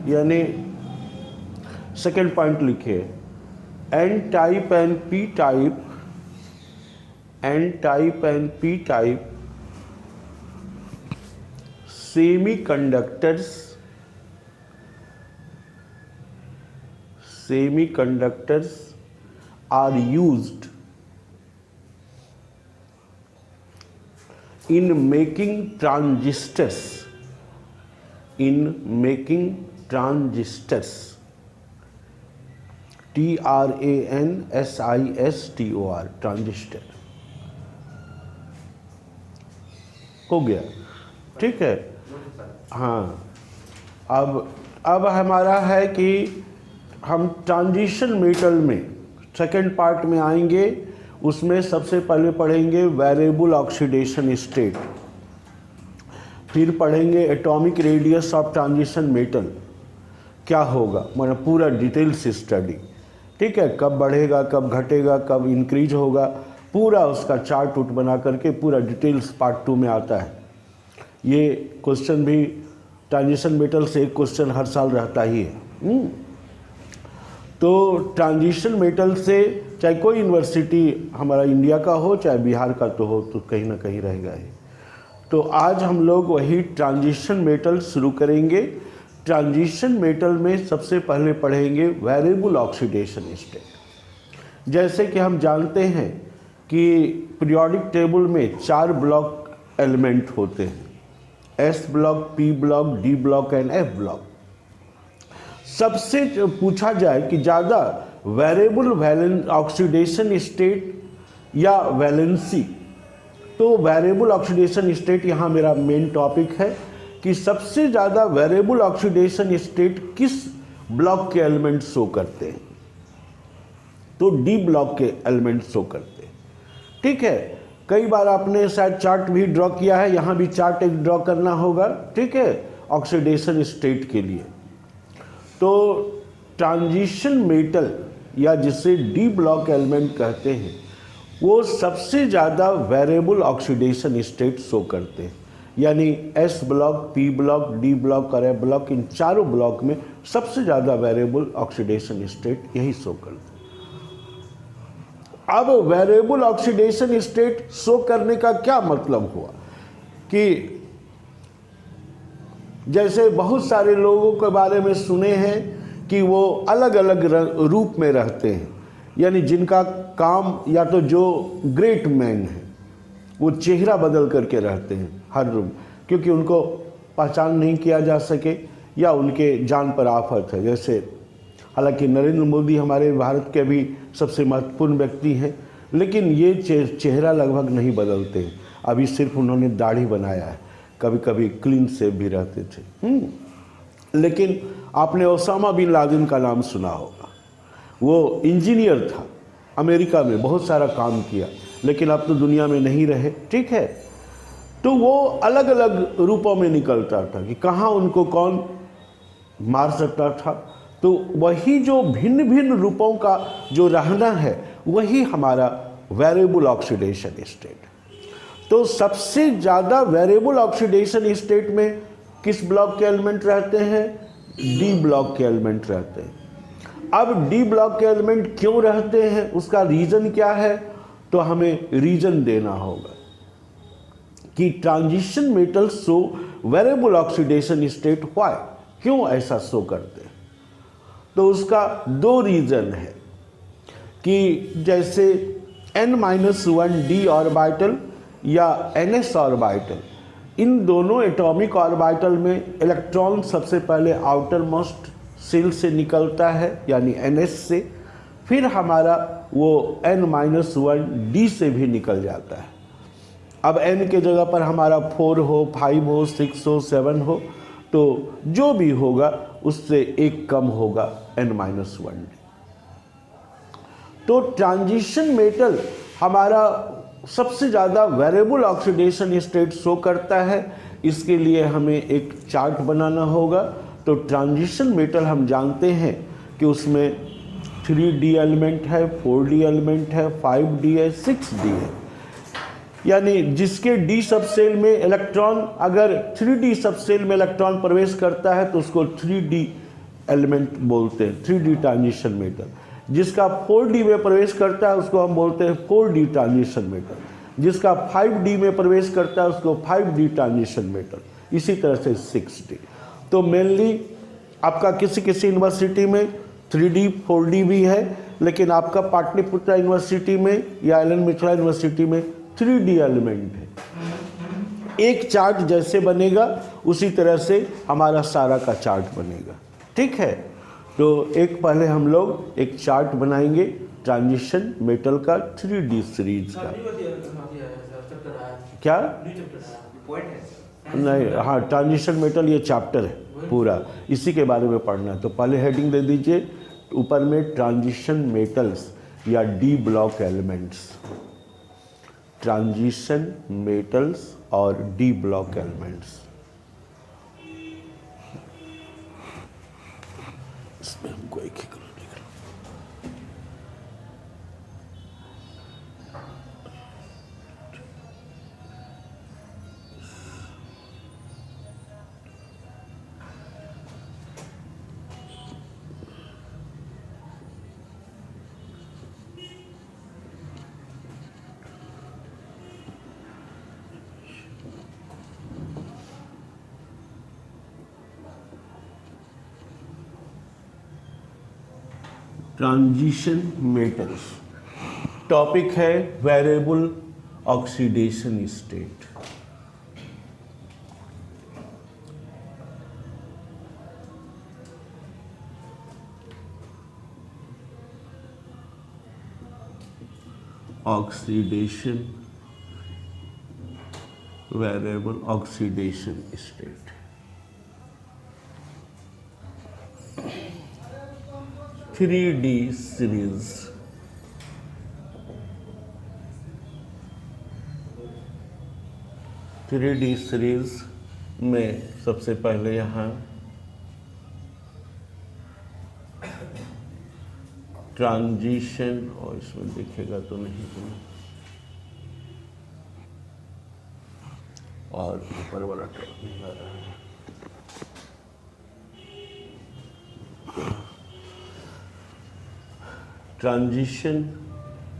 यानी second point लिखिए, N type and P type, N type and P type semiconductors are used in making transistors, TRANSISTOR, transistor. हो गया, ठीक है। हाँ, अब हमारा है कि हम ट्रांजिशन मेटल में सेकेंड पार्ट में आएंगे। उसमें सबसे पहले पढ़ेंगे वेरिएबल ऑक्सीडेशन स्टेट, फिर पढ़ेंगे atomic radius of transition metal क्या होगा, मतलब पूरा डिटेल्स स्टडी, ठीक है। कब बढ़ेगा, कब घटेगा, कब इंक्रीज होगा, पूरा उसका चार्ट उट बना करके पूरा डिटेल्स पार्ट 2 में आता है। ये क्वेश्चन भी ट्रांजिशन मेटल से एक क्वेश्चन हर साल रहता ही है। तो ट्रांजिशन मेटल से चाहे कोई यूनिवर्सिटी हमारा इंडिया का हो चाहे बिहार का तो हो, तो कहीं ना कहीं रहेगा ही। तो आज हम लोग वही ट्रांजिशन मेटल शुरू करेंगे। ट्रांजिशन मेटल में सबसे पहले पढ़ेंगे वेरिएबल ऑक्सीडेशन स्टेट। जैसे कि हम जानते हैं कि पीरियोडिक टेबल में 4 ब्लॉक एलिमेंट होते हैं, S block, P block, D block and F block. सबसे पूछा जाए कि ज़्यादा वेरिएबल ऑक्सीडेशन स्टेट या वैलेंसी, तो वेरिएबल ऑक्सीडेशन स्टेट यहाँ मेरा मेन टॉपिक है कि सबसे ज़्यादा वेरिएबल ऑक्सीडेशन स्टेट किस ब्लॉक के एलिमेंट शो करते हैं, तो डी ब्लॉक के एलिमेंट शो करते हैं, ठीक है। कई बार आपने शायद चार्ट भी ड्रॉ किया है, यहाँ भी चार्ट एक ड्रॉ करना होगा, ठीक है, ऑक्सीडेशन स्टेट के लिए। तो ट्रांजिशन मेटल या जिसे डी ब्लॉक एलिमेंट कहते हैं, वो सबसे ज़्यादा वेरिएबल ऑक्सीडेशन स्टेट शो करते हैं। यानी S block, P block, D block और एफ ब्लॉक, इन चारों ब्लॉक में सबसे ज़्यादा वेरिएबल ऑक्सीडेशन स्टेट यही शो करते हैं। अब वेरिएबल ऑक्सीडेशन स्टेट शो करने का क्या मतलब हुआ कि जैसे बहुत सारे लोगों के बारे में सुने हैं कि वो अलग अलग रूप में रहते हैं, यानी जिनका काम या तो जो ग्रेट मैन है वो चेहरा बदल करके रहते हैं हर रूम, क्योंकि उनको पहचान नहीं किया जा सके या उनके जान पर आफत है। जैसे हालांकि नरेंद्र मोदी हमारे भारत के भी सबसे महत्वपूर्ण व्यक्ति हैं, लेकिन ये चेहरा लगभग नहीं बदलते हैं। अभी सिर्फ उन्होंने दाढ़ी बनाया है, कभी कभी क्लीन सेव भी रहते थे। लेकिन आपने ओसामा बिन लादेन का नाम सुना होगा। वो इंजीनियर था, अमेरिका में बहुत सारा काम किया, लेकिन अब तो दुनिया में नहीं रहे, ठीक है। तो वो अलग अलग रूपों में निकलता था कि कहाँ उनको कौन मार सकता था। तो वही जो भिन्न भिन्न रूपों का जो रहना है, वही हमारा वेरिएबल ऑक्सीडेशन स्टेट। तो सबसे ज़्यादा वेरिएबल ऑक्सीडेशन स्टेट में किस ब्लॉक के एलिमेंट रहते हैं? डी ब्लॉक के एलिमेंट रहते हैं। अब डी ब्लॉक के एलिमेंट क्यों रहते हैं, उसका रीज़न क्या है, तो हमें रीज़न देना होगा कि transition metal show variable oxidation state why, क्यों ऐसा शो करते हैं। तो उसका 2 रीज़न है कि जैसे n-1 d ऑर्बिटल या ns ऑर्बिटल, इन दोनों एटॉमिक ऑर्बिटल में इलेक्ट्रॉन सबसे पहले आउटर मोस्ट शेल से निकलता है यानी ns से, फिर हमारा वो n-1 d से भी निकल जाता है। अब n के जगह पर हमारा 4 हो, 5 हो, 6 हो, 7 हो, तो जो भी होगा उससे एक कम होगा n-1। तो ट्रांजिशन मेटल हमारा सबसे ज़्यादा वेरिएबल ऑक्सीडेशन स्टेट शो करता है। इसके लिए हमें एक चार्ट बनाना होगा। तो ट्रांजिशन मेटल हम जानते हैं कि उसमें 3D एलिमेंट है, 4D एलिमेंट है, 5D है, 6D है। यानी जिसके डी सब सेल में इलेक्ट्रॉन अगर 3D सब सेल में इलेक्ट्रॉन प्रवेश करता है तो उसको 3D एलिमेंट बोलते हैं, 3D ट्रांजिशन मेटल। जिसका 4D में प्रवेश करता है उसको हम बोलते हैं 4D ट्रांजिशन मेटल। जिसका 5D में प्रवेश करता है उसको 5D ट्रांजिशन मेटल। इसी तरह से 6D। तो मेनली आपका किसी किसी यूनिवर्सिटी में 3D 4D भी है, लेकिन आपका पाटलिपुत्रा यूनिवर्सिटी में या एलन मिश्रा यूनिवर्सिटी में 3D एलिमेंट है। एक चार्ट जैसे बनेगा उसी तरह से हमारा सारा का चार्ट बनेगा। ठीक है, तो एक पहले हम लोग एक चार्ट बनाएंगे ट्रांजिशन मेटल का 3D सीरीज का। क्या नहीं, हाँ, ट्रांजिशन मेटल ये चैप्टर है पूरा, इसी के बारे में पढ़ना है। तो पहले हेडिंग दे दीजिए ऊपर में ट्रांजिशन मेटल्स या D block elements. Transition metals और डी ब्लॉक एलिमेंट्स। इसमें हमको एक ही कलर दिख रहा। Transition metals. टॉपिक है variable oxidation state. Oxidation, variable oxidation state. Three D series. Three D series में सबसे पहले यहाँ ट्रांजिशन, और इसमें दिखेगा तो नहीं तुम्हें, और ऊपर वाला नहीं आ रहा है। ट्रांजिशन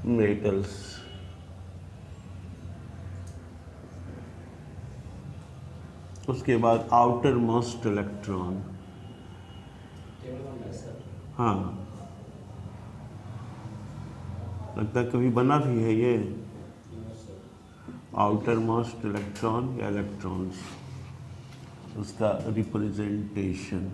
मेटल्स, उसके बाद आउटर मोस्ट इलेक्ट्रॉन। हाँ, लगता है कभी बना भी है ये आउटर मोस्ट इलेक्ट्रॉन या इलेक्ट्रॉन्स, उसका रिप्रेजेंटेशन।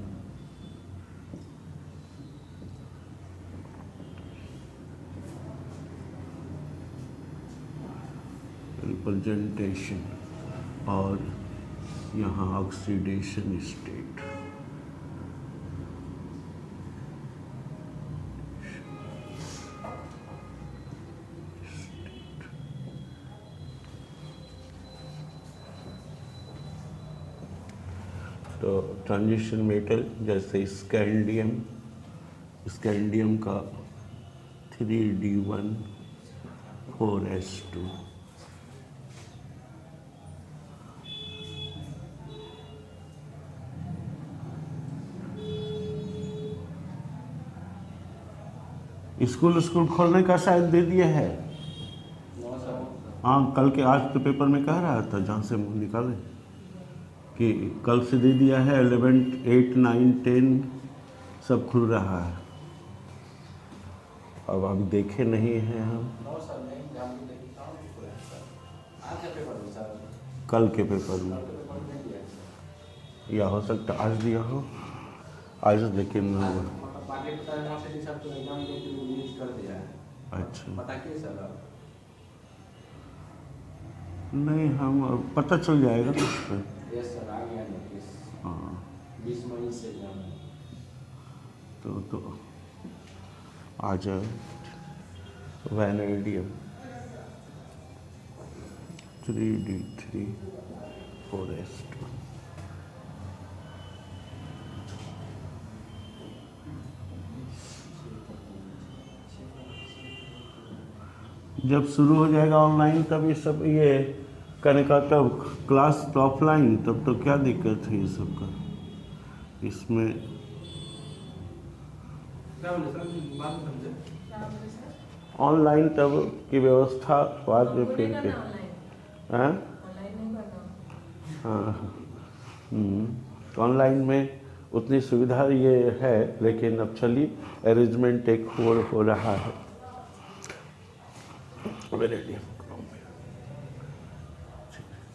रिप्रेजेंटेशन और यहाँ ऑक्सीडेशन स्टेट। तो ट्रांजिशन मेटल जैसे स्कैंडियम, स्कैंडियम का 3D1 4s2। स्कूल खोलने का शायद दे दिया है। हाँ, कल के आज के पेपर में कह रहा था, जहाँ से मुँह निकाले कि कल से दे दिया है। 11, 8, 9, 10 सब खुल रहा है। अब अभी देखे नहीं हैं हम कल के पेपर में, या हो सकता आज दिया हो आज, लेकिन अच्छा नहीं, हम पता चल जाएगा ना उस पर। हाँ, 20 मई से तो आ जाए। Vanadium 3D3 4s2। जब शुरू हो जाएगा ऑनलाइन तब ये सब ये करने का, तब क्लास ऑफलाइन, तब तो क्या दिक्कत है ये सब का इसमें। क्या बोले सर, बात नहीं समझे। क्या बोले सर? ऑनलाइन तब की व्यवस्था बाद में हमको फिर नहीं के। करना ऑनलाइन। हाँ ऑनलाइन नहीं करना। हाँ। तो ऑनलाइन में उतनी सुविधा ये है, लेकिन अब चलिए अरेंजमेंट एक हो रहा है। मेरे लिए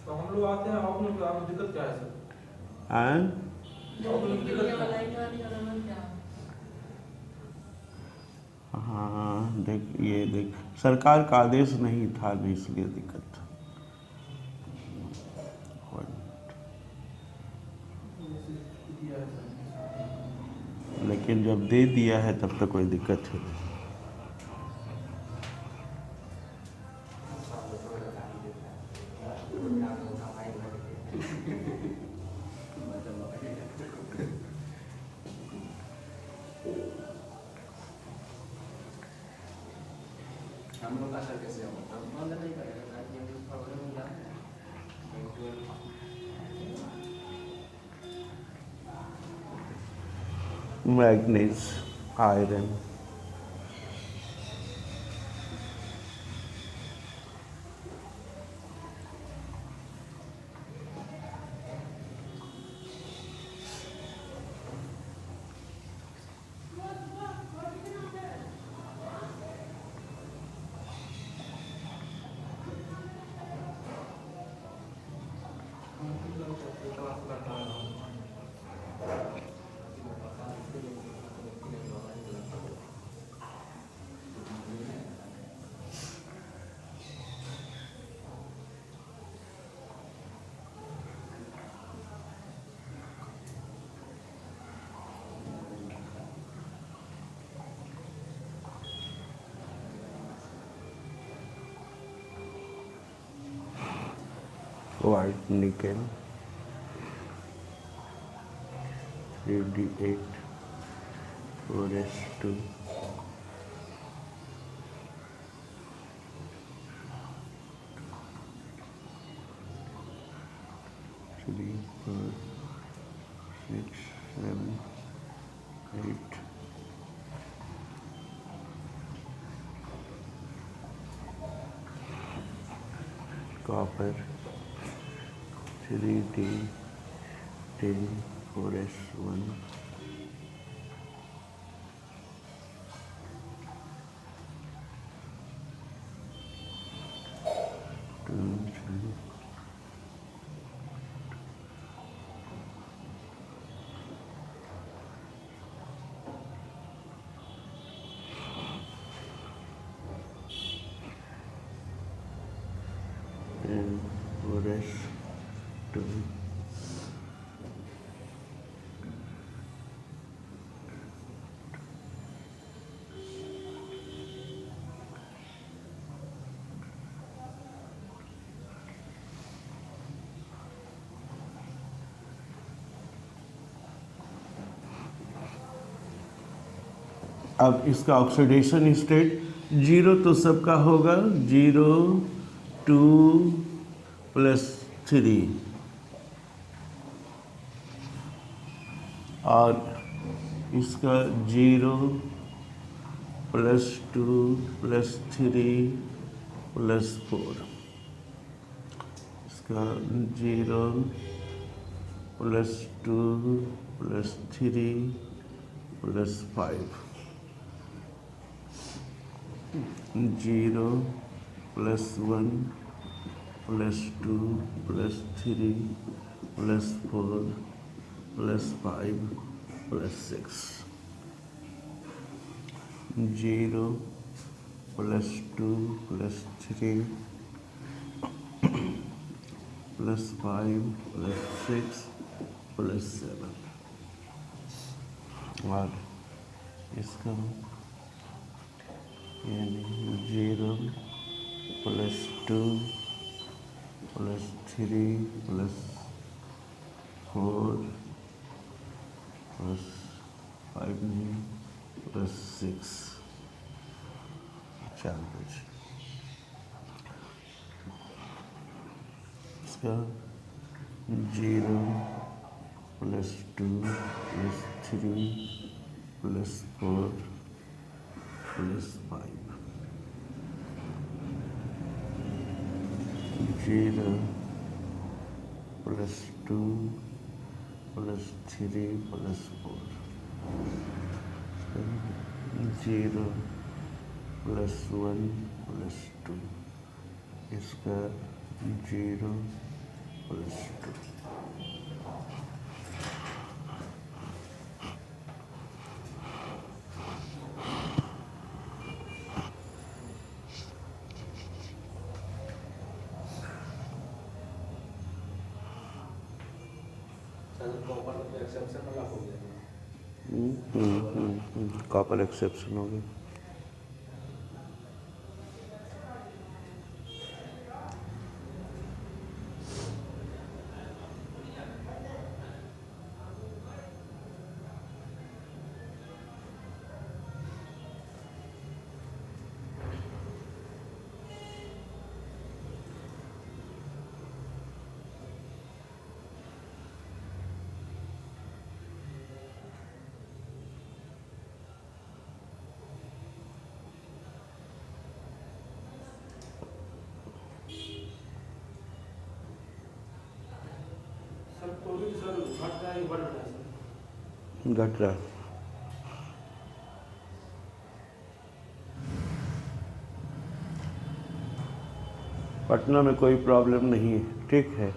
तो हम लोग आते हैं, आप लोग आपको दिक्कत क्या है सर? हाँ आप लोग दिक्कत क्या है? हाँ, देख सरकार का आदेश नहीं था न, इसलिए दिक्कत था। लेकिन जब दे दिया है तब तो कोई दिक्कत है नहीं। हम लोग का सर कैसे होगा? बंद नहीं करेगा ताकि हम लोग प्रॉब्लम हो जाए। Manganese, iron, white nickel, 3D8, 4S2, three, 4, 6, 7, 8, copper, 3D, 10, 4S1, 2, 3, and 4S2. अब इसका ऑक्सीडेशन स्टेट जीरो तो सबका होगा, 0, 2 + 3, और इसका 0 + 2 + 3 + 4, इसका 0 + 2 + 3 + 5, 0 + 1 + 2 + 3 + 4 + 5 + 6, 0 + 2 + 3 + 5 + 6 + 7, और इसका यानी 0 + 2 + 3 + 4 + 5 नहीं + 6, 4 बजे। इसका 0 + 2 + 3 + 4 + 5 0 + 2 + 3 + 4 0 + 1 + 2 इसका 0 + 2 सर कॉपर का एक्सेप्शन वाला हो गया। कॉपर एक्सेप्शन हो गया। सर कोविड सर घट रहा है, बढ़ रहा है सर? घट रहा। पटना में कोई प्रॉब्लम नहीं है, ठीक है,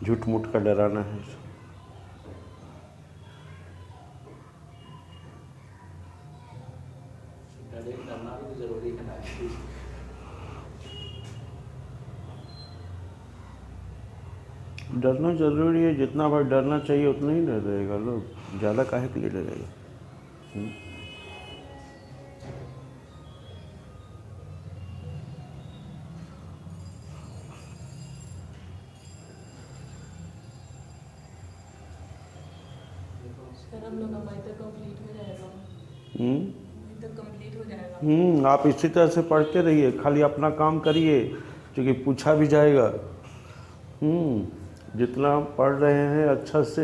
झूठ मूठ का डराना है। डरना भी तो जरूरी है ना। डरना जरूरी है, जितना बार डरना चाहिए उतना ही डर रहेगा लोग, ज़्यादा काहे के लिए डरेगा। सर हम लोग हमारी तक कंप्लीट हो जाएगा, हमारी तक कंप्लीट हो जाएगा। आप इसी तरह से पढ़ते रहिए, खाली अपना काम करिए, क्योंकि पूछा भी जाएगा। जितना आप पढ़ रहे हैं अच्छा से,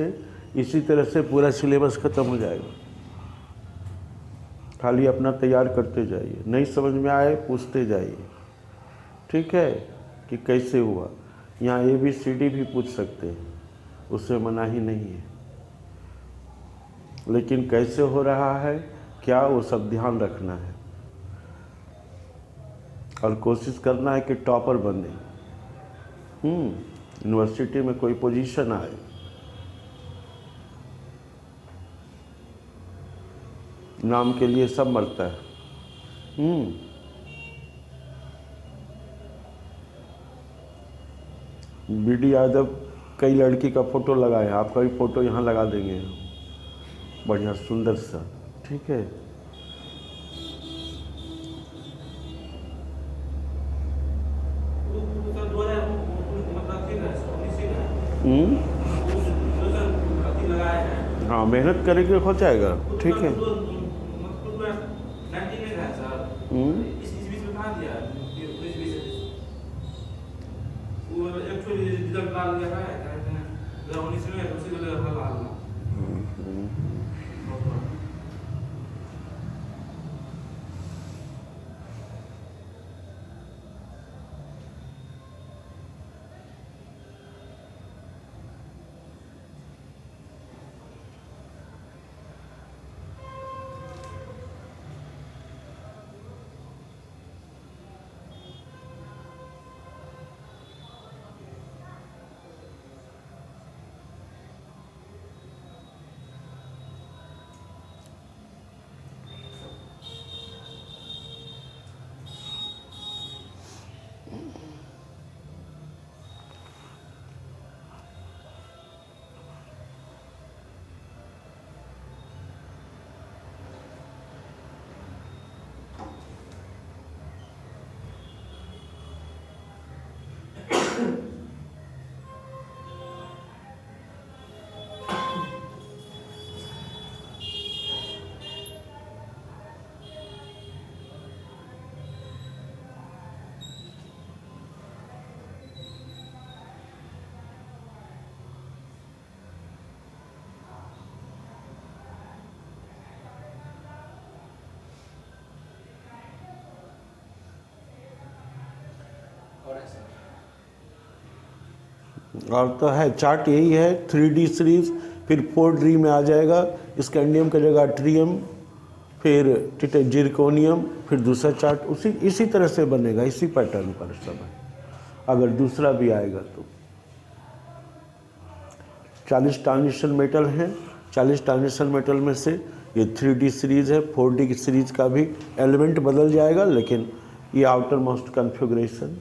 इसी तरह से पूरा सिलेबस ख़त्म हो जाएगा। खाली अपना तैयार करते जाइए, नहीं समझ में आए पूछते जाइए, ठीक है, कि कैसे हुआ। यहाँ ABCD भी पूछ सकते हैं, उससे मना ही नहीं है, लेकिन कैसे हो रहा है क्या, वो सब ध्यान रखना है और कोशिश करना है कि टॉपर बने। यूनिवर्सिटी में कोई पोजीशन आए। नाम के लिए सब मरता है। BD यादव कई लड़की का फ़ोटो लगाए, आपका भी फ़ोटो यहाँ लगा देंगे, बढ़िया सुंदर सा, ठीक है। सर 2000 मतलब ठीक है सर, 19 ठीक है। हम्म, जो सर अति लगाए हैं, हाँ, मेहनत करेंगे हो जाएगा, ठीक है। मतलब 19 में है सर। इस बीच में कहाँ दिया है? इस बीच वो एक्चुअली रिजल्ट डाल दिया है, कहते हैं 2019 में उसी को लेकर डालना। सर। और तो है चार्ट यही है 3D सीरीज, फिर 4D में आ जाएगा स्कैंडियम की जगह ट्रियम, फिर जिरकोनियम, फिर दूसरा चार्ट इसी तरह से बनेगा, इसी पैटर्न पर समय। अगर दूसरा भी आएगा तो 40 ट्रांजिशन मेटल हैं, 40 ट्रांजिशन मेटल में से ये 3D सीरीज है, 4D की सीरीज का भी एलिमेंट बदल जाएगा, लेकिन ये आउटर मोस्ट कन्फिग्रेशन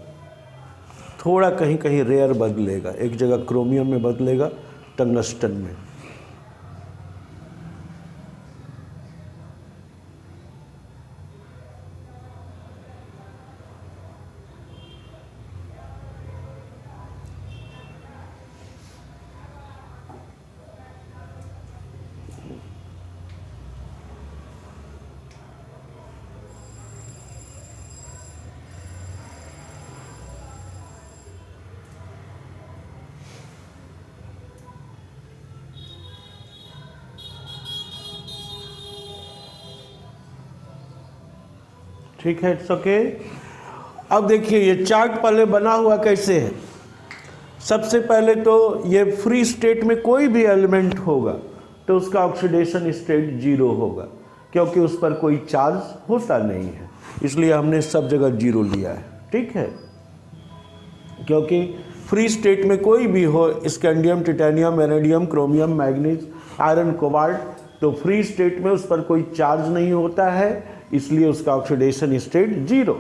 थोड़ा कहीं कहीं रेयर बदलेगा, एक जगह क्रोमियम में बदलेगा, टंगस्टन में। ठीक है, इट्स ओके। अब देखिए ये चार्ट पहले बना हुआ कैसे है। सबसे पहले तो ये फ्री स्टेट में कोई भी एलिमेंट होगा तो उसका ऑक्सीडेशन स्टेट 0 होगा, क्योंकि उस पर कोई चार्ज होता नहीं है, इसलिए हमने सब जगह 0 लिया है। ठीक है, क्योंकि फ्री स्टेट में कोई भी हो, scandium, titanium, vanadium, chromium, manganese, iron, cobalt, तो फ्री स्टेट में उस पर कोई चार्ज नहीं होता है, इसलिए उसका ऑक्सीडेशन स्टेट 0।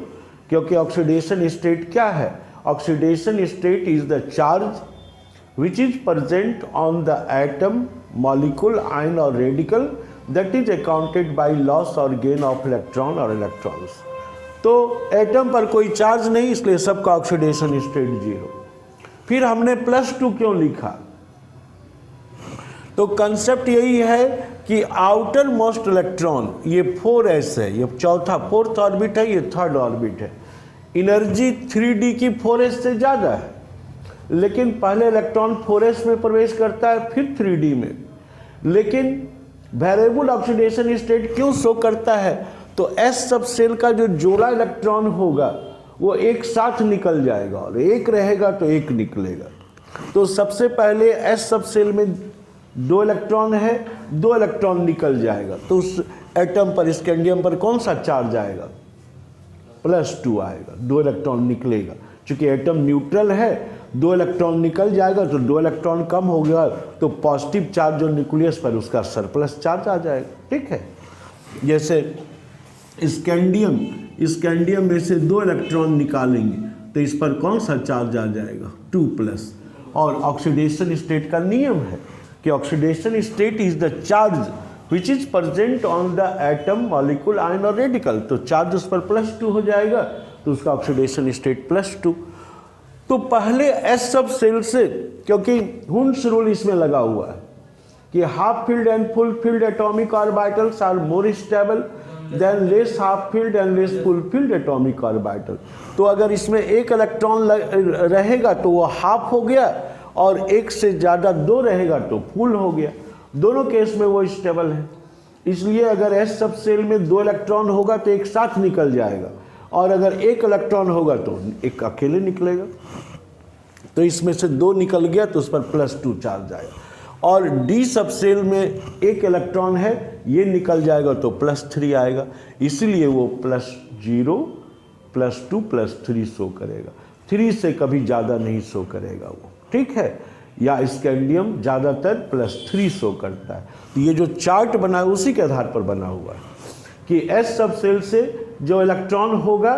क्योंकि ऑक्सीडेशन स्टेट क्या है? Oxidation state is the charge which is present on the atom, molecule, ion और radical that is accounted by loss और गेन ऑफ इलेक्ट्रॉन और इलेक्ट्रॉन्स। तो एटम पर कोई चार्ज नहीं, इसलिए सबका ऑक्सीडेशन स्टेट 0। फिर हमने +2 क्यों लिखा? तो कंसेप्ट यही है कि आउटर मोस्ट इलेक्ट्रॉन, ये 4s है, ये चौथा 4th ऑर्बिट है, ये 3rd ऑर्बिट है, एनर्जी 3D की 4s से ज़्यादा है, लेकिन पहले इलेक्ट्रॉन 4s में प्रवेश करता है, फिर 3D में। लेकिन वेरिएबल ऑक्सीडेशन स्टेट क्यों शो करता है? तो s सब सेल का जो जोड़ा इलेक्ट्रॉन होगा वो एक साथ निकल जाएगा, और एक रहेगा तो एक निकलेगा। तो सबसे पहले s सब सेल में 2 इलेक्ट्रॉन है, 2 इलेक्ट्रॉन निकल जाएगा, तो उस एटम पर, स्कैंडियम पर कौन सा चार्ज आएगा? +2 आएगा, 2 इलेक्ट्रॉन निकलेगा। चूंकि एटम न्यूट्रल है, 2 इलेक्ट्रॉन निकल जाएगा, तो 2 इलेक्ट्रॉन कम हो गया तो पॉजिटिव चार्ज जो न्यूक्लियस पर, उसका सरप्लस चार्ज आ जाएगा। ठीक है, जैसे स्कैंडियम में से 2 इलेक्ट्रॉन निकालेंगे तो इस पर कौन सा चार्ज आ जाएगा? 2+। और ऑक्सीडेशन स्टेट का नियम है कि oxidation state is the charge which is present on the atom, molecule, ion और रेडिकल। तो चार्ज उस पर +2 हो जाएगा, तो उसका ऑक्सीडेशन स्टेट +2। तो पहले s सब सेल से, क्योंकि हुंस रूल इसमें लगा हुआ है कि half filled and full filled atomic orbitals are more stable than less half filled and less full filled atomic orbital. तो अगर इसमें 1 इलेक्ट्रॉन रहेगा तो वो हाफ हो गया, और 1 से ज़्यादा 2 रहेगा तो फुल हो गया। दोनों केस में वो स्टेबल है, इसलिए अगर s सब सेल में 2 इलेक्ट्रॉन होगा तो एक साथ निकल जाएगा, और अगर 1 इलेक्ट्रॉन होगा तो एक अकेले निकलेगा। तो इसमें से 2 निकल गया तो उस पर +2 चार्ज आएगा। और d सब सेल में 1 इलेक्ट्रॉन है, ये निकल जाएगा तो +3 आएगा, इसीलिए वो +0, +2, +3 शो करेगा। 3 से कभी ज़्यादा नहीं शो करेगा वो। ठीक है, या स्कैंडियम ज़्यादातर +3 शो करता है। तो ये जो चार्ट बना है उसी के आधार पर बना हुआ है कि s सब सेल से जो इलेक्ट्रॉन होगा,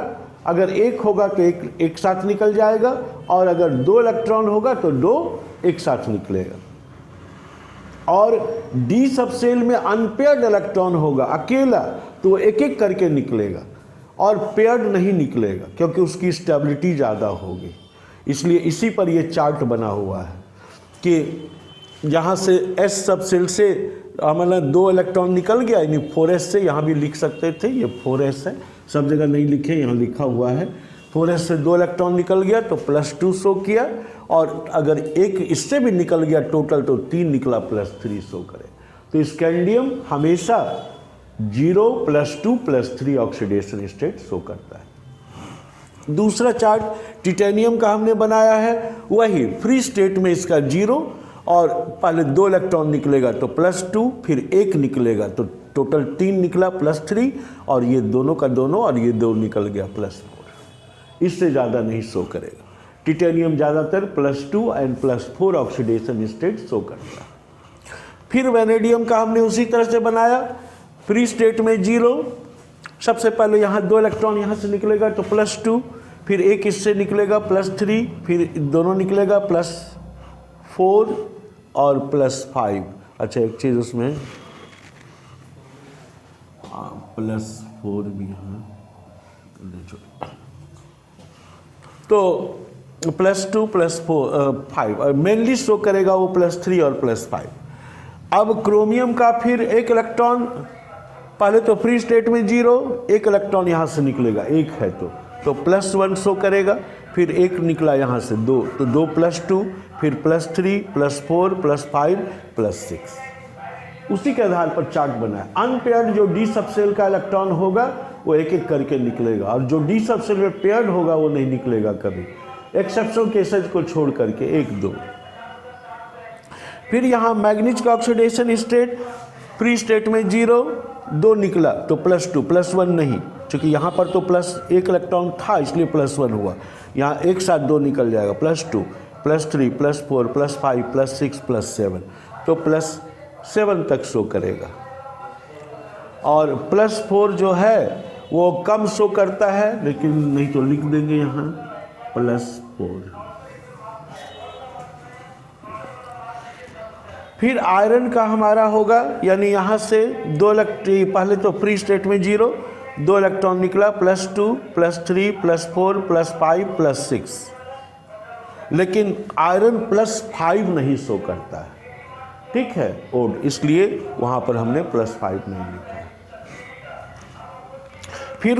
अगर 1 होगा तो एक साथ निकल जाएगा, और अगर 2 इलेक्ट्रॉन होगा तो 2 एक साथ निकलेगा। और d सब सेल में अनपेयर्ड इलेक्ट्रॉन होगा, अकेला, तो एक एक करके निकलेगा, और पेयर्ड नहीं निकलेगा क्योंकि उसकी स्टेबिलिटी ज़्यादा होगी। इसलिए इसी पर यह चार्ट बना हुआ है कि यहाँ से s सब सेल से हमारा 2 इलेक्ट्रॉन निकल गया, यानी 4s से, यहाँ भी लिख सकते थे, ये 4s है, सब जगह नहीं लिखे, यहाँ लिखा हुआ है। 4s से 2 इलेक्ट्रॉन निकल गया तो +2 शो किया, और अगर एक इससे भी निकल गया टोटल तो 3 निकला, +3 शो करे। तो स्कैंडियम हमेशा 0, +2, +3 ऑक्सीडेशन स्टेट शो करता है। दूसरा चार्ट टिटेनियम का हमने बनाया है, वही फ्री स्टेट में इसका 0 और पहले 2 इलेक्ट्रॉन निकलेगा तो +2, फिर 1 निकलेगा तो टोटल 3 निकला +3, और ये दोनों का दोनों और ये 2 निकल गया +4। इससे ज़्यादा नहीं शो करेगा। टिटेनियम ज़्यादातर +2 एंड +4 ऑक्सीडेशन स्टेट शो करता है। फिर वेनेडियम का हमने उसी तरह से बनाया, फ्री स्टेट में 0, सबसे पहले यहाँ 2 इलेक्ट्रॉन यहाँ से निकलेगा तो +2, फिर 1 इससे निकलेगा +3, फिर दोनों निकलेगा +4 और +5। अच्छा एक चीज़ उसमें +4 भी यहाँ तो +2 +4 5 और मेनली शो करेगा वो +3 और +5। अब क्रोमियम का फिर 1 इलेक्ट्रॉन, पहले तो फ्री स्टेट में 0, 1 इलेक्ट्रॉन यहाँ से निकलेगा, 1 है तो +1 शो करेगा, फिर 1 निकला यहाँ से 2 तो 2 +2, फिर +3 +4 +5 +6। उसी के आधार पर चार्ट बना है। अनपेयर्ड जो डी सबसेल का इलेक्ट्रॉन होगा वो एक एक करके निकलेगा, और जो डी सबसेल में पेयर्ड होगा वो नहीं निकलेगा कभी, एक्सेप्शनल केसेस को छोड़ करके 1-2। फिर यहाँ मैग्नीज का ऑक्सीडेशन स्टेट, फ्री स्टेट में 0, 2 निकला तो +2 +1 नहीं, क्योंकि यहाँ पर तो +1 इलेक्ट्रॉन था इसलिए +1 हुआ, यहाँ एक साथ 2 निकल जाएगा, +2 +3 +4 +5 +6 +7, तो +7 तक शो करेगा। और +4 जो है वो कम शो करता है, लेकिन नहीं तो लिख देंगे यहाँ +4। फिर आयरन का हमारा होगा, यानी यहाँ से 2 इलेक्ट्रॉन, पहले तो फ्री स्टेट में 0, 2 इलेक्ट्रॉन निकला +2 +3 +4 +5 +6, लेकिन आयरन +5 नहीं शो करता है, ठीक है ओड, इसलिए वहाँ पर हमने +5 नहीं लिखा है। फिर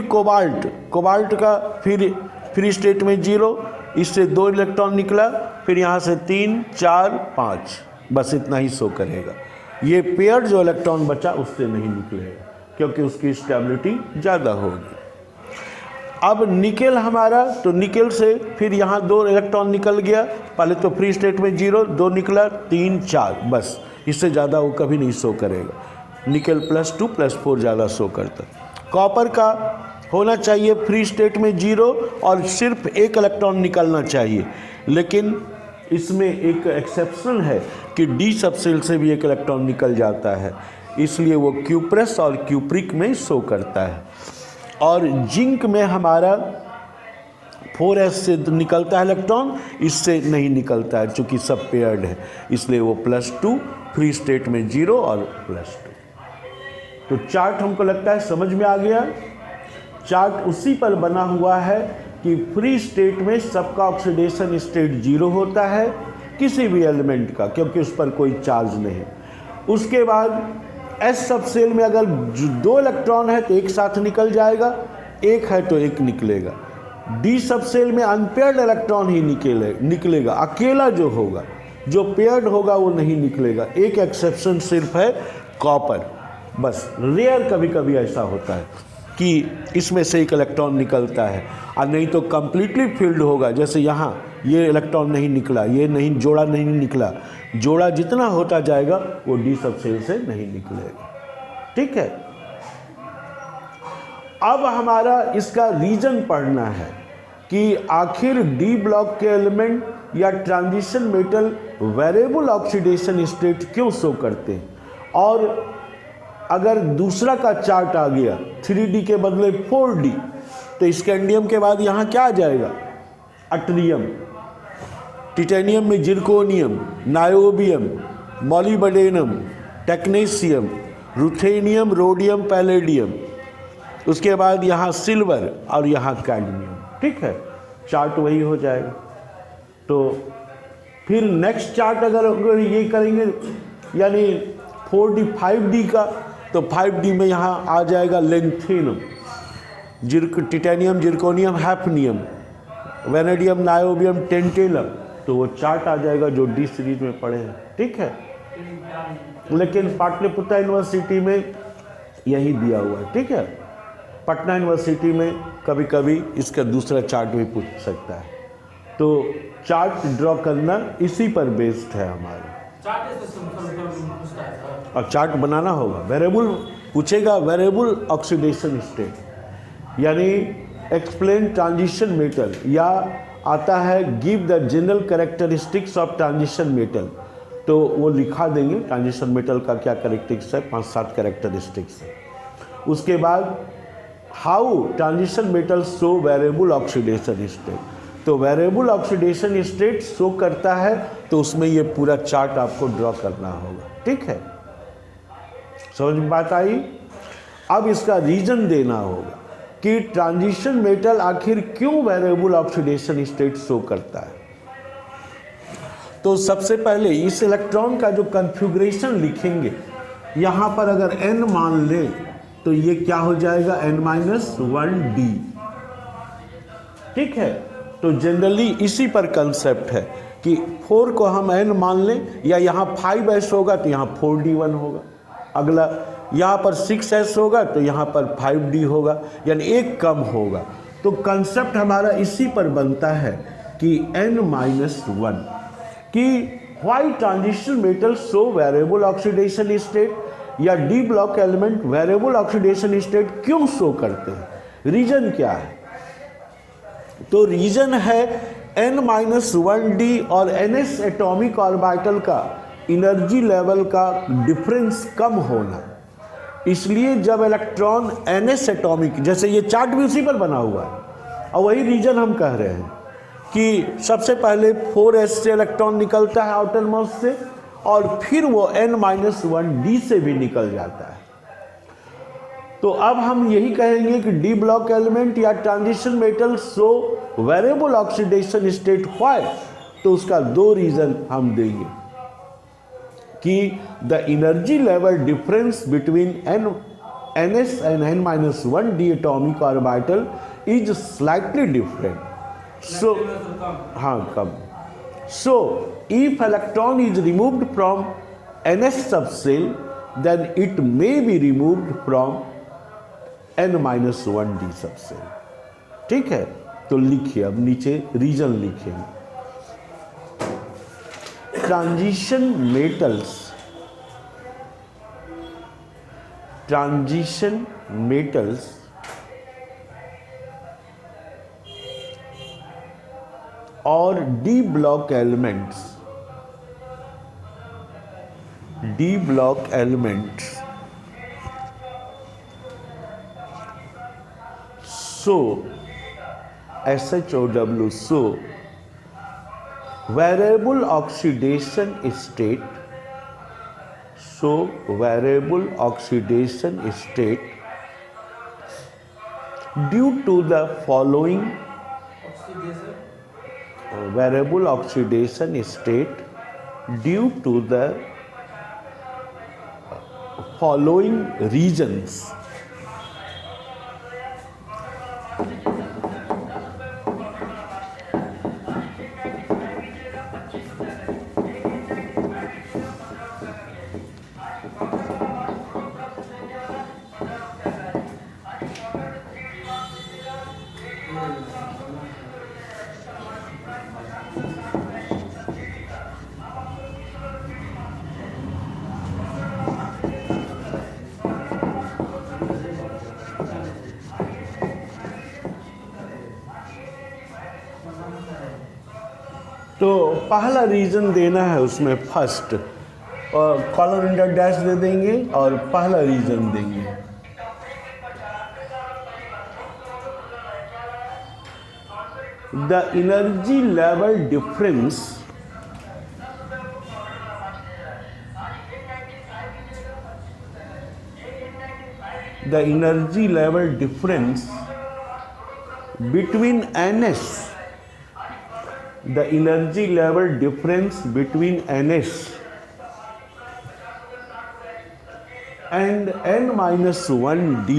कोबाल्ट का फिर फ्री स्टेट में 0, इससे 2 इलेक्ट्रॉन निकला, फिर यहाँ से 3 4 5, बस इतना ही शो करेगा। ये पेयर जो इलेक्ट्रॉन बचा उससे नहीं निकलेगा, क्योंकि उसकी स्टेबिलिटी ज़्यादा होगी। अब निकेल हमारा, तो निकेल से फिर यहाँ 2 इलेक्ट्रॉन निकल गया, पहले तो फ्री स्टेट में 0, 2 निकला 3 4, बस इससे ज़्यादा वो कभी नहीं शो करेगा। निकेल +2 +4 ज़्यादा शो करता है। कॉपर का होना चाहिए फ्री स्टेट में 0 और सिर्फ 1 इलेक्ट्रॉन निकलना चाहिए, लेकिन इसमें एक एक्सेप्शन है कि डी सबसेल से भी 1 इलेक्ट्रॉन निकल जाता है, इसलिए वो क्यूप्रस और क्यूप्रिक में शो करता है। और जिंक में हमारा 4s से निकलता है इलेक्ट्रॉन, इससे नहीं निकलता है, चूँकि सब पेयर्ड है, इसलिए वो +2, फ्री स्टेट में 0 और +2। तो चार्ट हमको लगता है समझ में आ गया। चार्ट उसी पर बना हुआ है कि फ्री स्टेट में सबका ऑक्सीडेशन स्टेट 0 होता है, किसी भी एलिमेंट का, क्योंकि उस पर कोई चार्ज नहीं। उसके बाद एस सबसेल में अगर 2 इलेक्ट्रॉन है तो एक साथ निकल जाएगा, 1 है तो 1 निकलेगा। डी सबसेल में अनपेयर्ड इलेक्ट्रॉन ही निकलेगा, अकेला जो होगा, जो पेयर्ड होगा वो नहीं निकलेगा। एक एक्सेप्शन सिर्फ है कॉपर, बस रेयर कभी कभी ऐसा होता है कि इसमें से 1 इलेक्ट्रॉन निकलता है, और नहीं तो कम्प्लीटली फील्ड होगा। जैसे यहाँ ये इलेक्ट्रॉन नहीं निकला, ये नहीं, जोड़ा नहीं निकला, जोड़ा जितना होता जाएगा वो डी सबसेल से नहीं निकलेगा, ठीक है। अब हमारा इसका रीजन पढ़ना है कि आखिर डी ब्लॉक के एलिमेंट या transition metal variable oxidation state क्यों शो करते हैं। और अगर दूसरा का चार्ट आ गया 3D के बदले 4D, तो स्कैंडियम के बाद यहाँ क्या आ जाएगा, अट्रियम, टिटेनियम में zirconium, niobium, molybdenum, technetium, ruthenium, rhodium, palladium, उसके बाद यहाँ सिल्वर और यहाँ कैडमियम, ठीक है। चार्ट वही हो जाएगा। तो फिर नेक्स्ट चार्ट अगर ये करेंगे, यानी 4D 5D का, तो 5D में यहाँ आ जाएगा lanthanum, titanium, zirconium, hafnium, vanadium, niobium, tantalum, तो वो चार्ट आ जाएगा जो डी सीरीज में पढ़े हैं, ठीक है। लेकिन पाटलिपुत्र यूनिवर्सिटी में यही दिया हुआ है, ठीक है। पटना यूनिवर्सिटी में कभी कभी इसका दूसरा चार्ट भी पूछ सकता है। तो चार्ट ड्रॉ करना इसी पर बेस्ड है हमारा। चार्ट इस पूछता है सर। और चार्ट बनाना होगा। वेरिएबल पूछेगा, वेरिएबल ऑक्सीडेशन स्टेट, यानी एक्सप्लेन ट्रांजिशन मेटल, या आता है give the general characteristics of transition metal, तो वो लिखा देंगे ट्रांजिशन मेटल का क्या कैरेक्टरिस्टिक्स है, 5-7 कैरेक्टरिस्टिक्स है। उसके बाद how transition metal show variable oxidation state, तो वेरिएबल ऑक्सीडेशन स्टेट शो करता है तो उसमें ये पूरा चार्ट आपको ड्रॉ करना होगा। ठीक है, समझ में बात आई। अब इसका रीजन देना होगा कि ट्रांजिशन मेटल आखिर क्यों वेरिएबल ऑक्सीडेशन स्टेट शो करता है। तो सबसे पहले इस इलेक्ट्रॉन का जो कॉन्फ़िगरेशन लिखेंगे, यहाँ पर अगर n मान लें तो ये क्या हो जाएगा, n-1d। ठीक है, तो जनरली इसी पर कंसेप्ट है कि 4 को हम n मान लें, या यहाँ 5s होगा तो यहाँ 4d1 होगा, अगला यहाँ पर 6s होगा तो यहाँ पर 5d होगा, यानी एक कम होगा। तो कंसेप्ट हमारा इसी पर बनता है कि n-1 कि why transition metal show variable oxidation state, या D block element variable oxidation state क्यों शो करते हैं, रीजन क्या है। तो रीजन है n-1d और ns एटॉमिक ऑर्बिटल का एनर्जी लेवल का डिफरेंस कम होना। इसलिए जब इलेक्ट्रॉन ns एटॉमिक, जैसे ये चार्ट भी उसी पर बना हुआ है, और वही रीजन हम कह रहे हैं कि सबसे पहले 4s से इलेक्ट्रॉन निकलता है आउटर मोस्ट से, और फिर वो n-1d से भी निकल जाता है। तो अब हम यही कहेंगे कि डी ब्लॉक एलिमेंट या transition metal show variable oxidation state why, तो उसका 2 रीजन हम देंगे कि the energy level difference between ns and n-1d atomic orbital is slightly different. So हाँ, कम। So, if electron is removed from ns subshell, then it may be removed from n-1d subshell। ठीक है, तो लिखिए, अब नीचे रीजन लिखेंगे। Transition metals और D block elements so SHOW, so variable oxidation state due to the following variable oxidation state due to the following reasons. तो पहला रीजन देना है उसमें फर्स्ट, और कॉलम इंटर डैश दे देंगे और पहला रीजन देंगे। The energy level difference between ns the energy level difference between ns and n-1d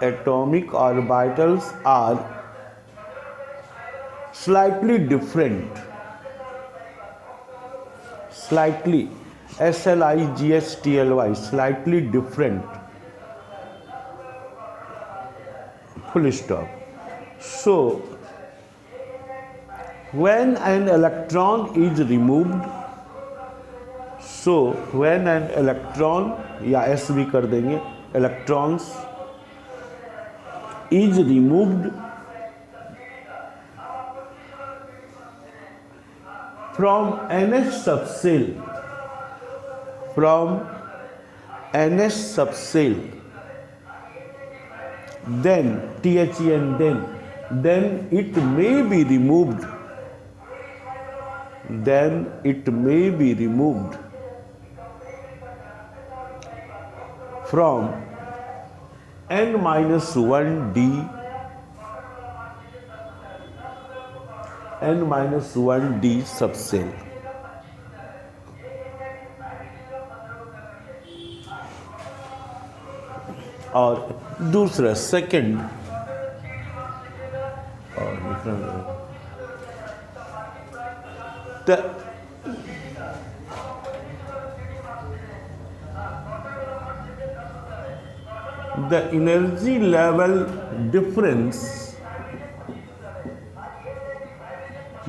atomic orbitals are slightly different, slightly, SLIGHTLY, slightly different, full stop. So when an electron is removed, so when an electron, या S भी कर देंगे, electrons is removed from NS subcell, from NS subcell, then THEN, then it may be removed, then it may be removed from N-1D, N-1D subcell. और दूसरा second और the energy level difference,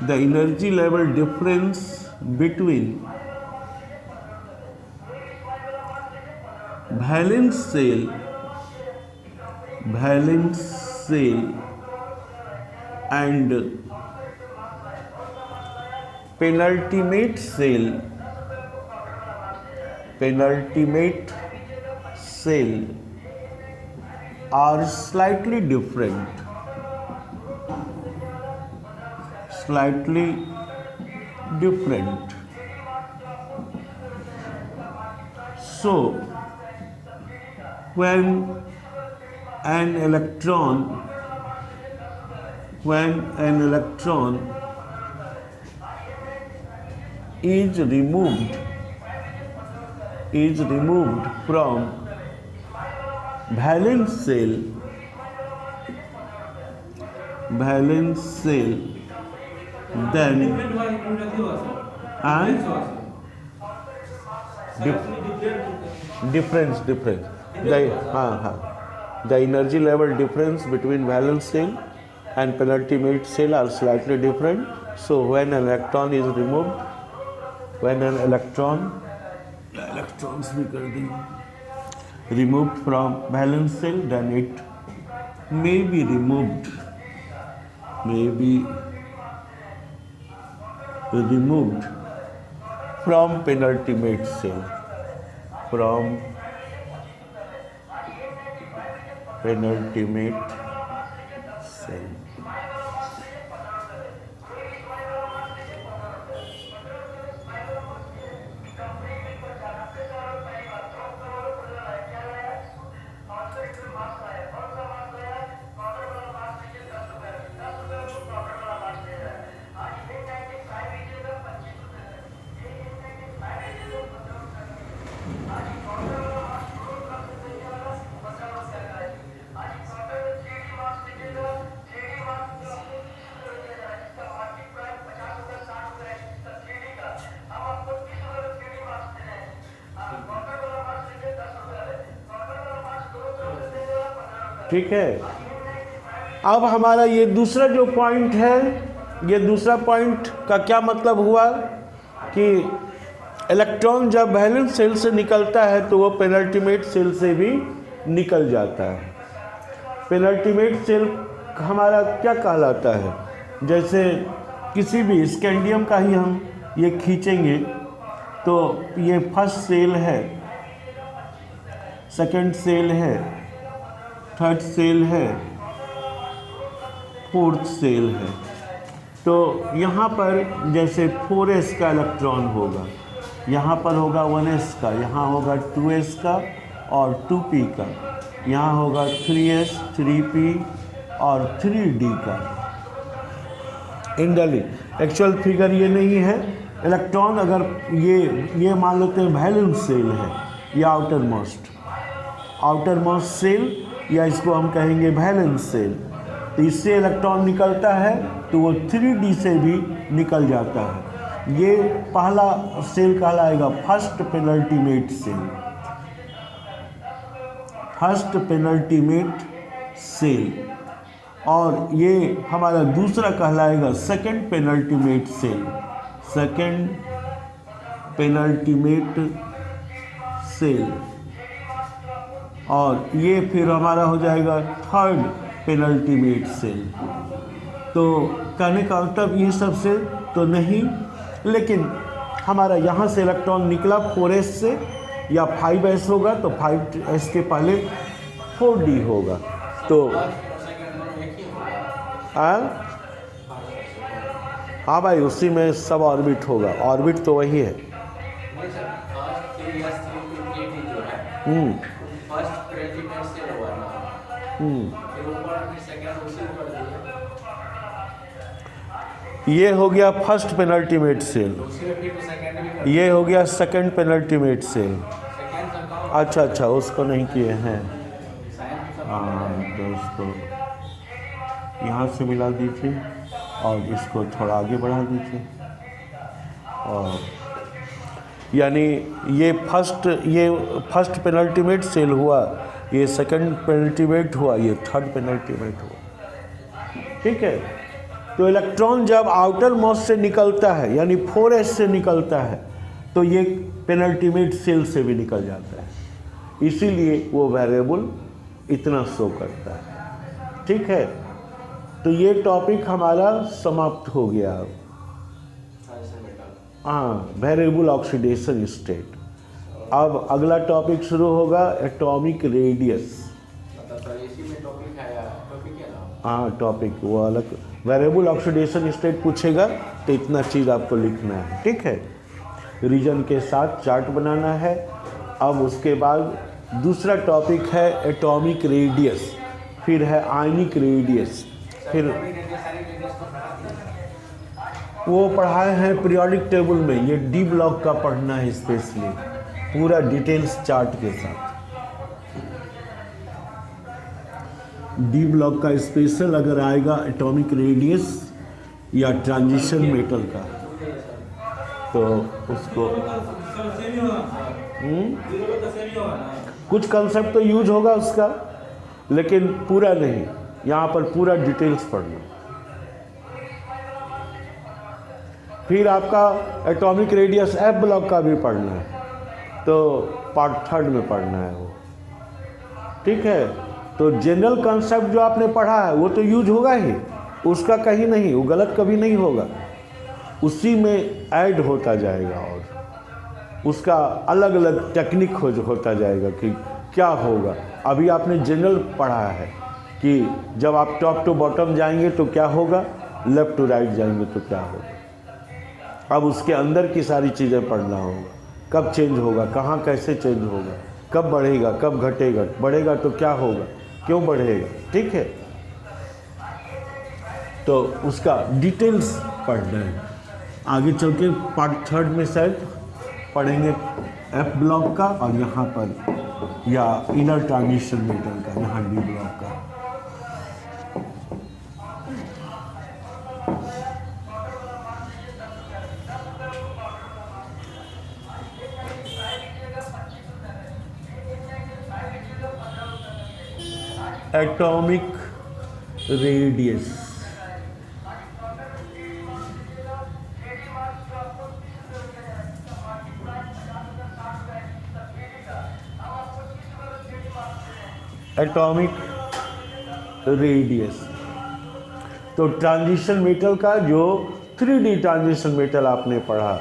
the energy level difference between valence shell and penultimate shell are slightly different, so when an electron is removed from valence shell, then and difference the energy level difference between valence shell and penultimate shell are slightly different. So when an electron is removed, electrons भी कर देंगे, removed from valence shell, then it may be removed from penultimate shell, ठीक है। अब हमारा ये दूसरा जो पॉइंट है, ये दूसरा पॉइंट का क्या मतलब हुआ कि इलेक्ट्रॉन जब वैलेंस शेल से निकलता है तो वो पेनल्टीमेट शेल से भी निकल जाता है। पेनल्टीमेट शेल हमारा क्या कहलाता है, जैसे किसी भी स्कैंडियम का ही हम ये खींचेंगे तो ये फर्स्ट सेल है, सेकंड सेल है, थर्ड सेल है, फोर्थ सेल है। तो यहाँ पर जैसे 4s का इलेक्ट्रॉन होगा, यहाँ पर होगा 1s का, यहाँ होगा 2s का और 2p का, यहाँ होगा 3s, 3p और 3d का। इंडली एक्चुअल फिगर ये नहीं है। इलेक्ट्रॉन अगर ये मान लेते हैं वैलेंस सेल है, ये आउटर मोस्ट सेल या इसको हम कहेंगे वैलेंस सेल। तो इससे इलेक्ट्रॉन निकलता है तो वो 3D से भी निकल जाता है। ये पहला सेल कहलाएगा first penultimate shell, first penultimate shell. और ये हमारा दूसरा कहलाएगा second penultimate shell, second penultimate shell. और ये फिर हमारा हो जाएगा थर्ड पेनल्टीमेट सेल। तो कहने का मतलब ये सब सेल तो नहीं, लेकिन हमारा यहाँ से इलेक्ट्रॉन निकला 4s से, या 5s होगा तो 5s के पहले 4d होगा। तो हाँ भाई, उसी में सब ऑर्बिट होगा, ऑर्बिट तो वही है। ये हो गया फर्स्ट पेनल्टीमेट सेल, ये हो गया सेकंड पेनल्टीमेट सेल। अच्छा अच्छा, उसको नहीं किए हैं। हाँ, तो उसको यहाँ से मिला दीजिए और इसको थोड़ा आगे बढ़ा दीजिए। और यानी ये फर्स्ट पेनल्टीमेट सेल हुआ, ये सेकंड पेनल्टीमेट हुआ, ये थर्ड पेनल्टीमेट हुआ। ठीक है। तो इलेक्ट्रॉन जब आउटर मोस्ट से निकलता है, यानी 4s से निकलता है, तो ये पेनल्टीमेट सेल से भी निकल जाता है। इसीलिए वो वेरिएबल इतना शो करता है। ठीक है। तो ये टॉपिक हमारा समाप्त हो गया। हाँ, वेरिएबल ऑक्सीडेशन स्टेट। अब अगला टॉपिक शुरू होगा, एटॉमिक रेडियस। हाँ, टॉपिक वो अलग, वेरिएबल ऑक्सीडेशन स्टेट पूछेगा तो इतना चीज़ आपको लिखना है। ठीक है। रीजन के साथ चार्ट बनाना है। अब उसके बाद दूसरा टॉपिक है एटॉमिक रेडियस, फिर है आयनिक रेडियस, फिर वो पढ़ाए हैं पीरियोडिक टेबल में। ये डी ब्लॉक का पढ़ना है स्पेशली, पूरा डिटेल्स चार्ट के साथ। डी ब्लॉक का स्पेशल अगर आएगा एटॉमिक रेडियस या ट्रांजिशन मेटल का, तो उसको कुछ कंसेप्ट तो यूज होगा उसका, लेकिन पूरा नहीं। यहाँ पर पूरा डिटेल्स पढ़ना। फिर आपका एटॉमिक रेडियस एफ ब्लॉक का भी पढ़ना है, तो पार्ट थर्ड में पढ़ना है वो। ठीक है। तो जनरल कंसेप्ट जो आपने पढ़ा है वो तो यूज होगा ही, उसका कहीं नहीं, वो गलत कभी नहीं होगा, उसी में ऐड होता जाएगा और उसका अलग अलग टेक्निक होता जाएगा कि क्या होगा। अभी आपने जनरल पढ़ा है कि जब आप टॉप टू बॉटम जाएंगे तो क्या होगा, लेफ्ट टू राइट जाएंगे तो क्या होगा। अब उसके अंदर की सारी चीज़ें पढ़ना होगा, कब चेंज होगा, कहाँ कैसे चेंज होगा, कब बढ़ेगा, कब घटेगा, बढ़ेगा तो क्या होगा, क्यों बढ़ेगा। ठीक है। तो उसका डिटेल्स पढ़ना है। आगे चल के पार्ट थर्ड में शायद पढ़ेंगे एफ ब्लॉक का, और यहाँ पर या इनर ट्रांजिशन मेटल का, यहाँ डी ब्लॉक का। Atomic radius. एटॉमिक रेडियस तो ट्रांजिशन मेटल का जो 3D ट्रांजिशन मेटल आपने पढ़ा,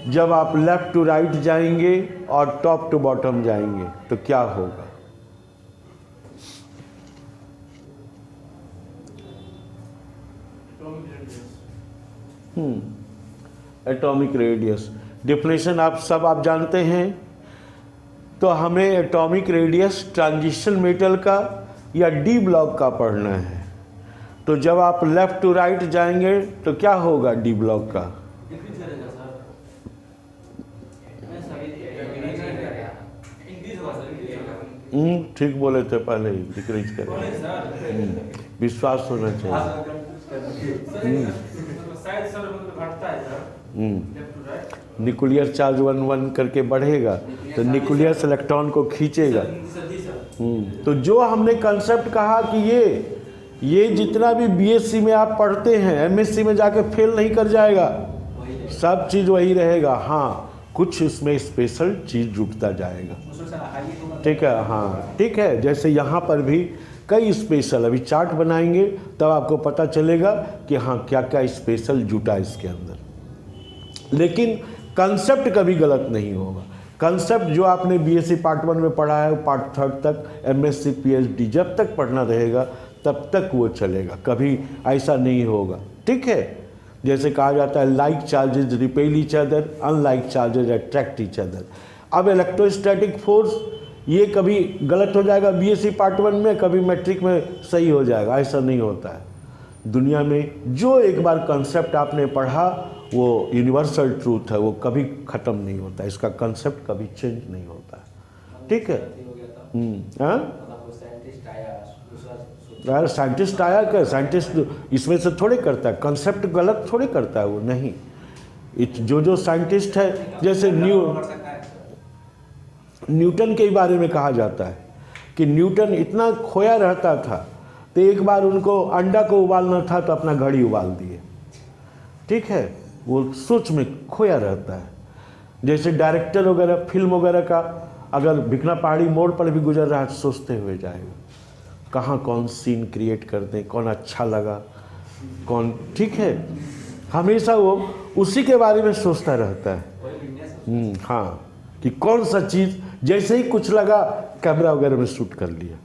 जब आप लेफ्ट टू राइट जाएंगे और टॉप टू बॉटम जाएंगे तो क्या होगा। एटॉमिक रेडियस डिफिनेशन आप जानते हैं। तो हमें एटॉमिक रेडियस ट्रांजिशन मेटल का या डी ब्लॉक का पढ़ना है। तो जब आप लेफ्ट टू राइट जाएंगे तो क्या होगा डी ब्लॉक का, बढ़ेगा। ठीक बोले थे, पहले ही डिक्रीज करें। बोले सर विश्वास होना चाहिए। शायद सर मतलब घटता है sir left to right. Nuclear charge 1 करके बढ़ेगा तो न्यूक्लियस इलेक्ट्रॉन को खींचेगा। जी सर। तो जो हमने कंसेप्ट कहा कि ये जितना भी बीएससी में आप पढ़ते हैं एमएससी में जाके फेल नहीं कर जाएगा, सब चीज़ वही रहेगा। हाँ, कुछ इसमें स्पेशल चीज़ जुटता जाएगा। ठीक है, हाँ ठीक है। जैसे यहाँ पर भी कई स्पेशल, अभी चार्ट बनाएंगे तब आपको पता चलेगा कि हाँ क्या क्या स्पेशल जुटा इसके अंदर। लेकिन कंसेप्ट कभी गलत नहीं होगा। कंसेप्ट जो आपने बीएससी पार्ट 1 में पढ़ा है पार्ट 3 तक, एमएससी पीएचडी जब तक पढ़ना रहेगा तब तक वो चलेगा, कभी ऐसा नहीं होगा। ठीक है, जैसे कहा जाता है like charges repel each other, unlike charges attract each other. अब इलेक्ट्रोस्टैटिक फोर्स ये कभी गलत हो जाएगा बीएससी पार्ट 1 में, कभी मैट्रिक में सही हो जाएगा, ऐसा नहीं होता है। दुनिया में जो एक बार कंसेप्ट आपने पढ़ा वो यूनिवर्सल ट्रूथ है, वो कभी ख़त्म नहीं होता, इसका कंसेप्ट कभी चेंज नहीं होता है। ठीक है। यार साइंटिस्ट आया क्या, साइंटिस्ट इसमें से थोड़े करता है, कंसेप्ट गलत थोड़े करता है वो, नहीं। जो साइंटिस्ट है, जैसे न्यूटन के बारे में कहा जाता है कि न्यूटन इतना खोया रहता था तो एक बार उनको अंडा को उबालना था तो अपना घड़ी उबाल दिए। ठीक है, वो सोच में खोया रहता है। जैसे डायरेक्टर वगैरह फिल्म वगैरह का अगर भिकना पहाड़ी मोड़ पर भी गुजर रहा है तो सोचते हुए जाएगा कहाँ कौन सीन क्रिएट कर दें, कौन अच्छा लगा, कौन। ठीक है, हमेशा वो उसी के बारे में सोचता रहता है। हाँ, कि कौन सा चीज़, जैसे ही कुछ लगा कैमरा वगैरह में शूट कर लिया।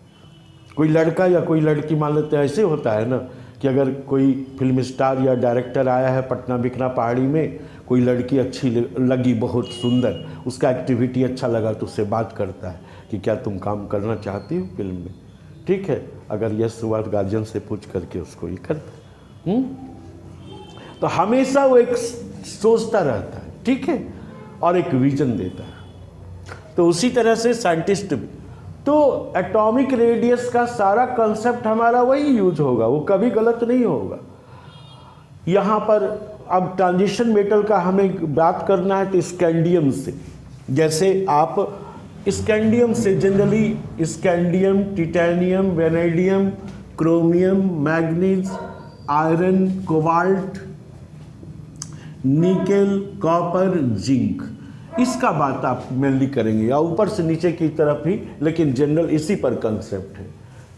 कोई लड़का या कोई लड़की, मान लेते हैं ऐसे होता है ना कि अगर कोई फिल्म स्टार या डायरेक्टर आया है पटना भिकना पहाड़ी में, कोई लड़की अच्छी लगी, बहुत सुंदर, उसका एक्टिविटी अच्छा लगा तो उससे बात करता है कि क्या तुम काम करना चाहती हो फिल्म में। ठीक है, अगर यस हुआ तो गार्जियन से पूछ करके उसको ये करता है। तो हमेशा वो एक सोचता रहता है। ठीक है, और एक विजन देता है। तो उसी तरह से साइंटिस्ट भी, तो एटॉमिक रेडियस का सारा कंसेप्ट हमारा वही यूज होगा, वो कभी गलत नहीं होगा। यहाँ पर अब ट्रांजिशन मेटल का हमें बात करना है तो स्कैंडियम से, जैसे आप स्कैंडियम से generally scandium, titanium, vanadium, chromium, manganese, iron, cobalt, nickel, copper, zinc, इसका बात आप मेनली करेंगे या ऊपर से नीचे की तरफ ही, लेकिन जनरल इसी पर कंसेप्ट है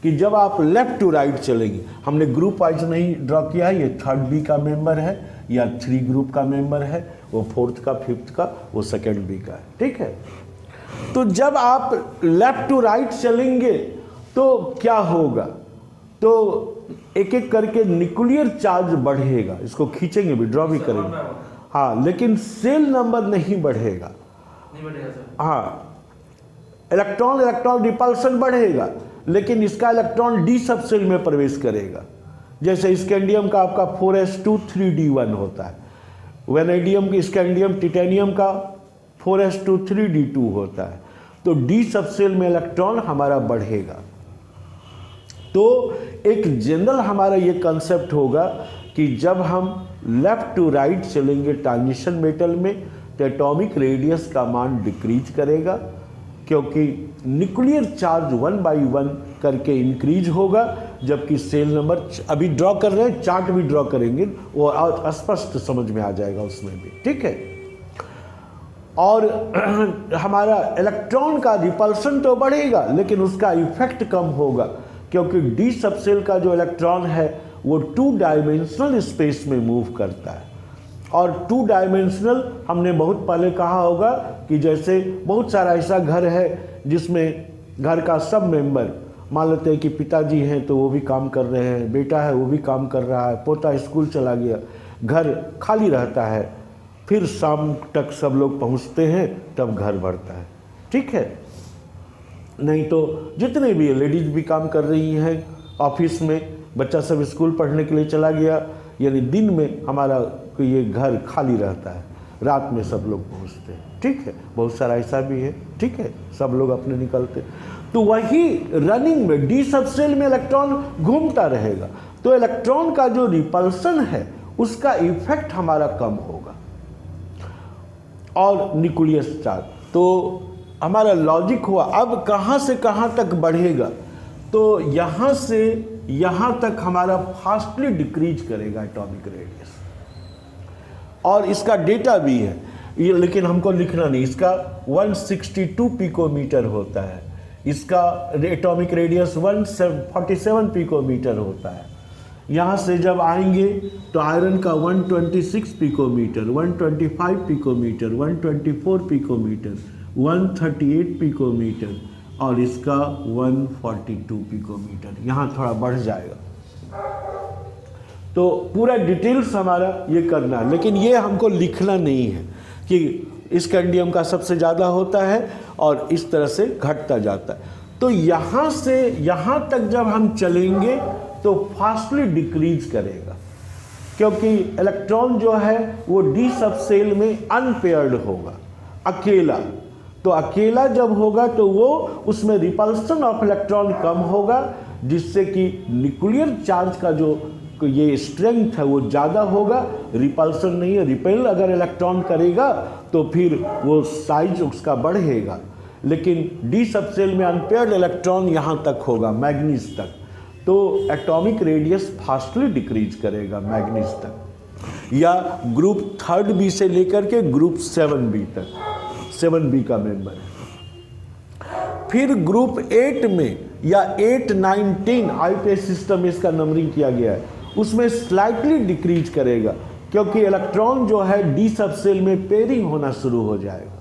कि जब आप लेफ्ट टू राइट चलेंगे, हमने ग्रुप वाइज नहीं ड्रॉ किया है, ये 3rd बी का मेंबर है या 3 ग्रुप का मेंबर है, वो 4th का, 5th का, वो 2nd बी का है। ठीक है, तो जब आप लेफ्ट टू राइट चलेंगे तो क्या होगा, तो एक एक करके न्यूक्लियर चार्ज बढ़ेगा, इसको खींचेंगे भी, ड्रॉ भी करेंगे। हाँ, लेकिन सेल नंबर नहीं बढ़ेगा। नहीं बढ़ेगा सर। हाँ, इलेक्ट्रॉन रिपल्सन बढ़ेगा, लेकिन इसका इलेक्ट्रॉन डी सब सेल में प्रवेश करेगा। जैसे स्कैंडियम का आपका 4s2 3d1 होता है, वेनेडियम की, स्कैंडियम, टिटेनियम का 4s2 3d2 होता है। तो डी सब सेल में इलेक्ट्रॉन हमारा बढ़ेगा। तो एक जनरल हमारा ये कंसेप्ट होगा कि जब हम लेफ्ट टू राइट चलेंगे ट्रांजिशन मेटल में तो एटॉमिक रेडियस का मान डिक्रीज करेगा, क्योंकि न्यूक्लियर चार्ज 1 by 1 करके इंक्रीज होगा, जबकि सेल नंबर, अभी ड्रॉ कर रहे हैं, चार्ट भी ड्रॉ करेंगे, वो स्पष्ट समझ में आ जाएगा उसमें भी। ठीक है, और हमारा इलेक्ट्रॉन का रिपल्सन तो बढ़ेगा लेकिन उसका इफेक्ट कम होगा, क्योंकि डी सब सेल का जो इलेक्ट्रॉन है वो 2 डायमेंशनल स्पेस में मूव करता है। और 2 डायमेंशनल हमने बहुत पहले कहा होगा कि जैसे बहुत सारा ऐसा घर है जिसमें घर का सब मेंबर, मान लेते हैं कि पिताजी हैं तो वो भी काम कर रहे हैं, बेटा है वो भी काम कर रहा है, पोता स्कूल चला गया, घर खाली रहता है, फिर शाम तक सब लोग पहुंचते हैं तब घर भरता है। ठीक है, नहीं तो जितने भी लेडीज भी काम कर रही हैं, ऑफिस में बच्चा सब स्कूल पढ़ने के लिए चला गया, यानी दिन में हमारा ये घर खाली रहता है। रात में सब लोग पहुंचते हैं, ठीक है, बहुत सारा ऐसा भी है, ठीक है, सब लोग अपने निकलते। तो वही रनिंग में डी सब सेल में इलेक्ट्रॉन घूमता रहेगा, तो इलेक्ट्रॉन का जो रिपल्सन है उसका इफेक्ट हमारा कम होगा। और न्यूक्लियस चार्ज, तो हमारा लॉजिक हुआ अब कहाँ से कहाँ तक बढ़ेगा, तो यहाँ से यहाँ तक हमारा फास्टली डिक्रीज करेगा एटॉमिक रेडियस, और इसका डेटा भी है ये, लेकिन हमको लिखना नहीं। इसका 162 पिकोमीटर होता है, इसका एटॉमिक रेडियस 147 पिकोमीटर होता है। यहाँ से जब आएंगे तो आयरन का 126 पिकोमीटर, 125 पिकोमीटर, 124 पिकोमीटर, 138 पिकोमीटर और इसका 142 पिकोमीटर, यहाँ थोड़ा बढ़ जाएगा। तो पूरा डिटेल्स हमारा ये करना है, लेकिन ये हमको लिखना नहीं है कि इस कैडमियम का सबसे ज़्यादा होता है और इस तरह से घटता जाता है। तो यहाँ से यहाँ तक जब हम चलेंगे तो फास्टली डिक्रीज करेगा, क्योंकि इलेक्ट्रॉन जो है वो डी सब सेल में अनपेयर्ड होगा, अकेला। तो अकेला जब होगा तो वो उसमें रिपल्सन ऑफ इलेक्ट्रॉन कम होगा, जिससे कि न्यूक्लियर चार्ज का जो ये स्ट्रेंथ है वो ज़्यादा होगा, रिपल्सन नहीं है। रिपेल अगर इलेक्ट्रॉन करेगा तो फिर वो साइज उसका बढ़ेगा, लेकिन डी सब सेल में अनपेयर्ड इलेक्ट्रॉन यहाँ तक होगा, मैग्नीज तक, तो एटॉमिक रेडियस फास्टली डिक्रीज करेगा मैग्नीज तक, या ग्रुप 3rd से लेकर के ग्रुप 7B तक, 7B का मेंबर है। फिर ग्रुप 8 में या 8, 9, 10 आईपीएस सिस्टम में इसका नंबरिंग किया गया है, उसमें स्लाइटली डिक्रीज करेगा, क्योंकि इलेक्ट्रॉन जो है डी सब सेल में पेयरिंग होना शुरू हो जाएगा।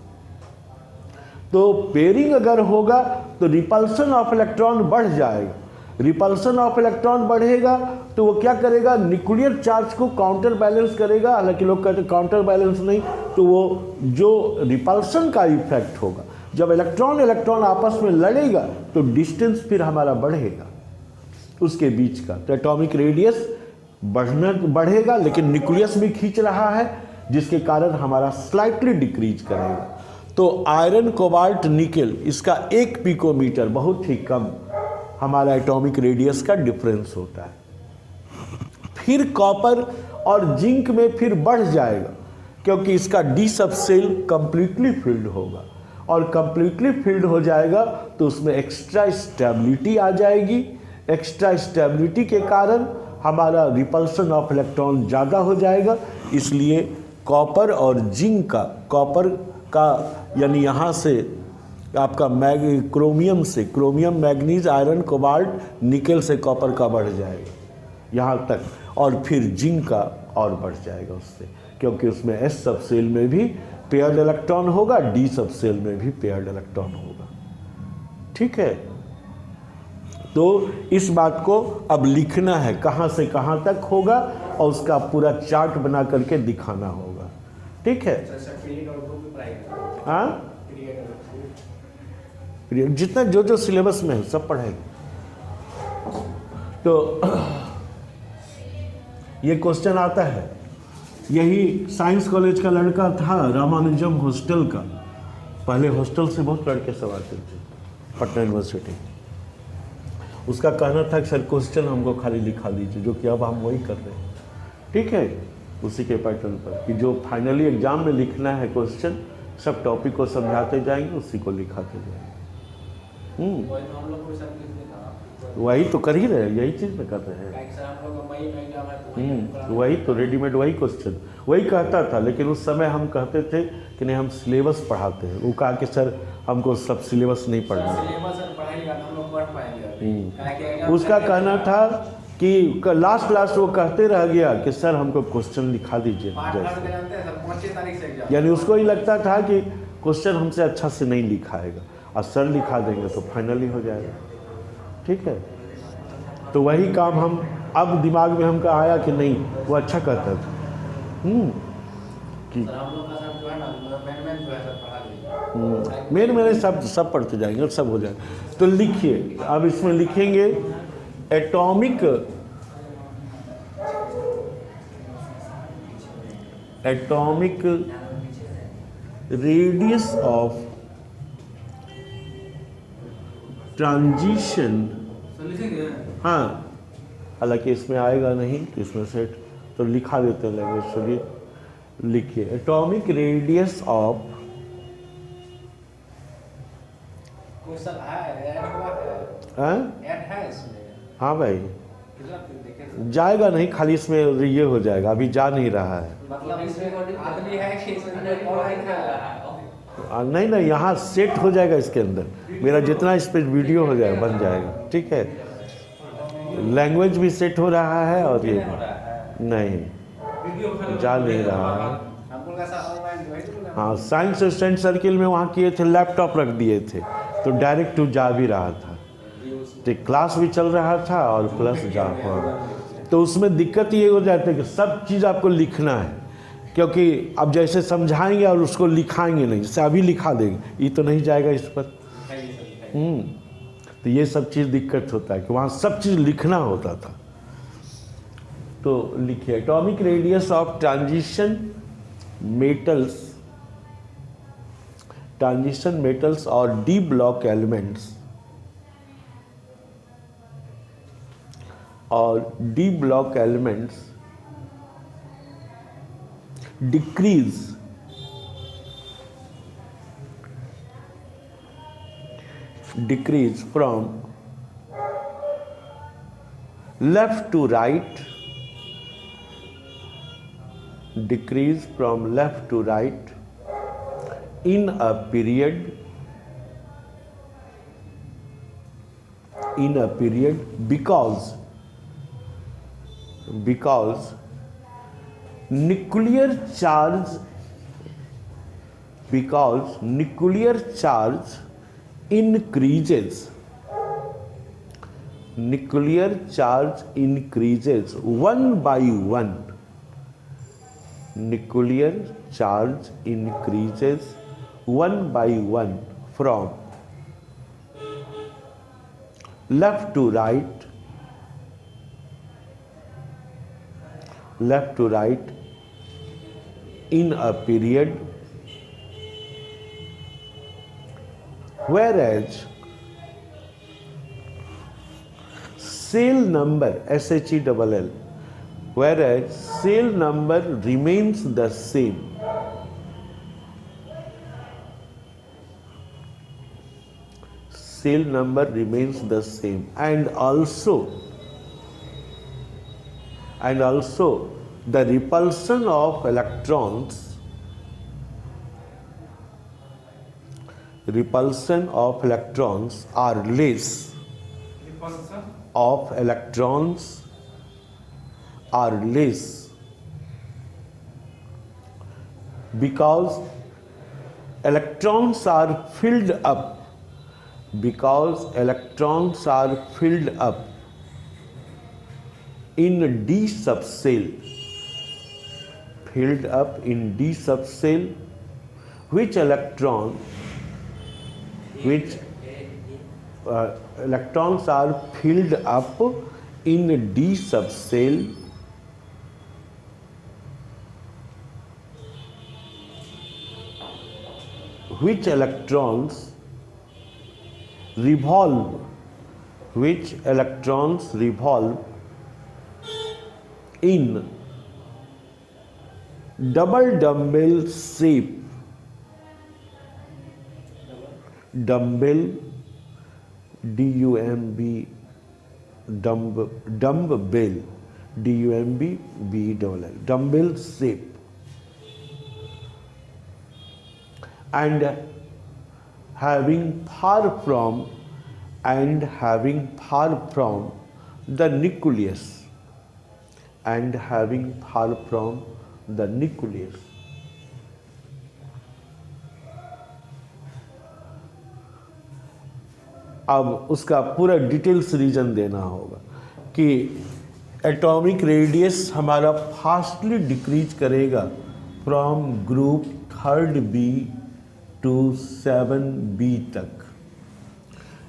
तो पेयरिंग अगर होगा तो रिपल्सन ऑफ इलेक्ट्रॉन बढ़ जाएगा, रिपल्सन ऑफ इलेक्ट्रॉन बढ़ेगा तो वो क्या करेगा, न्यूक्लियर चार्ज को काउंटर बैलेंस करेगा। हालांकि लोग कहते हैं काउंटर बैलेंस नहीं, तो वो जो रिपल्सन का इफेक्ट होगा, जब इलेक्ट्रॉन आपस में लड़ेगा तो डिस्टेंस फिर हमारा बढ़ेगा उसके बीच का, तो एटॉमिक रेडियस बढ़ेगा, लेकिन न्यूक्लियस भी खींच रहा है, जिसके कारण हमारा स्लाइटली डिक्रीज करेगा। तो आयरन, कोबाल्ट, निकेल, इसका 1 पिकोमीटर बहुत ही कम हमारा एटॉमिक रेडियस का डिफरेंस होता है। फिर कॉपर और जिंक में फिर बढ़ जाएगा, क्योंकि इसका डी सब सेल कंप्लीटली फिल्ड होगा, और कंप्लीटली फिल्ड हो जाएगा तो उसमें एक्स्ट्रा स्टेबिलिटी आ जाएगी। एक्स्ट्रा स्टेबिलिटी के कारण हमारा रिपल्सन ऑफ इलेक्ट्रॉन ज़्यादा हो जाएगा, इसलिए कॉपर और जिंक का, कॉपर का यानी यहाँ से आपका क्रोमियम से, chromium, manganese, iron, cobalt, nickel से कॉपर का बढ़ जाएगा यहाँ तक, और फिर जिंक का और बढ़ जाएगा उससे, क्योंकि उसमें एस सब सेल में भी पेयर्ड इलेक्ट्रॉन होगा, डी सब सेल में भी पेयर्ड इलेक्ट्रॉन होगा। ठीक है, तो इस बात को अब लिखना है कहाँ से कहाँ तक होगा, और उसका पूरा चार्ट बना करके दिखाना होगा। ठीक है, हाँ, जितना जो जो सिलेबस में है सब पढ़ेंगे। तो ये क्वेश्चन आता है, यही साइंस कॉलेज का लड़का था, रामानुजम हॉस्टल का, पहले हॉस्टल से बहुत लड़के सब आते थे पटना यूनिवर्सिटी। उसका कहना था कि सर क्वेश्चन हमको खाली लिखा दीजिए, जो कि अब हम वही कर रहे हैं। ठीक है, उसी के पैटर्न पर कि जो फाइनली एग्जाम में लिखना है क्वेश्चन, सब टॉपिक को समझाते जाएंगे, उसी को लिखाते जाएंगे। वही तो कर ही रहे, यही चीज़ में कर रहे हैं। वही तो रेडीमेड, वही क्वेश्चन वही कहता था, लेकिन उस समय हम कहते थे कि नहीं हम सिलेबस पढ़ाते हैं। वो कहा कि सर हमको सब सिलेबस नहीं पढ़ना। उसका कहना था कि लास्ट वो कहते रह गया कि सर हमको क्वेश्चन लिखा दीजिए, यानी उसको ही लगता था कि क्वेश्चन हमसे अच्छा से नहीं लिखाएगा, और सर लिखा देंगे तो फाइनली हो जाएगा। ठीक है, तो वही काम हम अब दिमाग में हमका आया कि नहीं, वो अच्छा कहता था कि मेरे सब पढ़ते जाएंगे और सब हो जाएगा। तो लिखिए, अब इसमें लिखेंगे atomic radius of transition, sir लिखेंगे? हाँ, हालांकि इसमें आएगा नहीं तो इसमें सेट तो लिखा देते हैं लैंग्वेज, चलिए लिखिए atomic radius of, question add हुआ है, हाँ ऐड है इसमें, हाँ भाई कितना फिर देखें, जाएगा नहीं, खाली इसमें ये हो जाएगा, अभी जा नहीं रहा है। मतलब इसमें आदमी है कि इसमें और लिखा है, नहीं नहीं, यहाँ सेट हो जाएगा इसके अंदर, मेरा जितना इस पर वीडियो हो जाएगा बन जाएगा, ठीक है। लैंग्वेज भी सेट हो रहा है और ये नहीं वीडियो खाली जा नहीं रहा है। हमको कैसा ऑनलाइन जो है, हाँ, साइंस स्टूडेंट सर्किल में वहाँ किए थे, लैपटॉप रख दिए थे तो डायरेक्ट टू जा भी रहा था, तो क्लास भी चल रहा था और प्लस जा पा, तो उसमें दिक्कत ये हो जाती है कि सब चीज़ आपको लिखना है, क्योंकि अब जैसे समझाएंगे और उसको लिखाएंगे नहीं, जैसे अभी लिखा देंगे ये तो नहीं जाएगा इस पर। तो ये सब चीज़ दिक्कत होता है कि वहाँ सब चीज़ लिखना होता था। तो लिखिए atomic radius of transition metals और D block elements decrease from left to right, in a period because nuclear charge increases one by one. Nuclear charge increases one by one from left to right in a period, whereas cell number SHELL, whereas cell number remains the same. Cell number remains the same, and also the repulsion of electrons are less. Repulsion Of electrons are less because electrons are filled up in D subcell, which electrons are filled up in D subcell which electrons revolve in double dumbbell shape, dumbbell D-U-M-B, dumbbell D-U-M-B-B-E-L-L, dumbbell shape, and having far from the nucleus, अब उसका पूरा details reason देना होगा कि atomic radius हमारा fastly decrease करेगा from group 3rd B to 7B तक,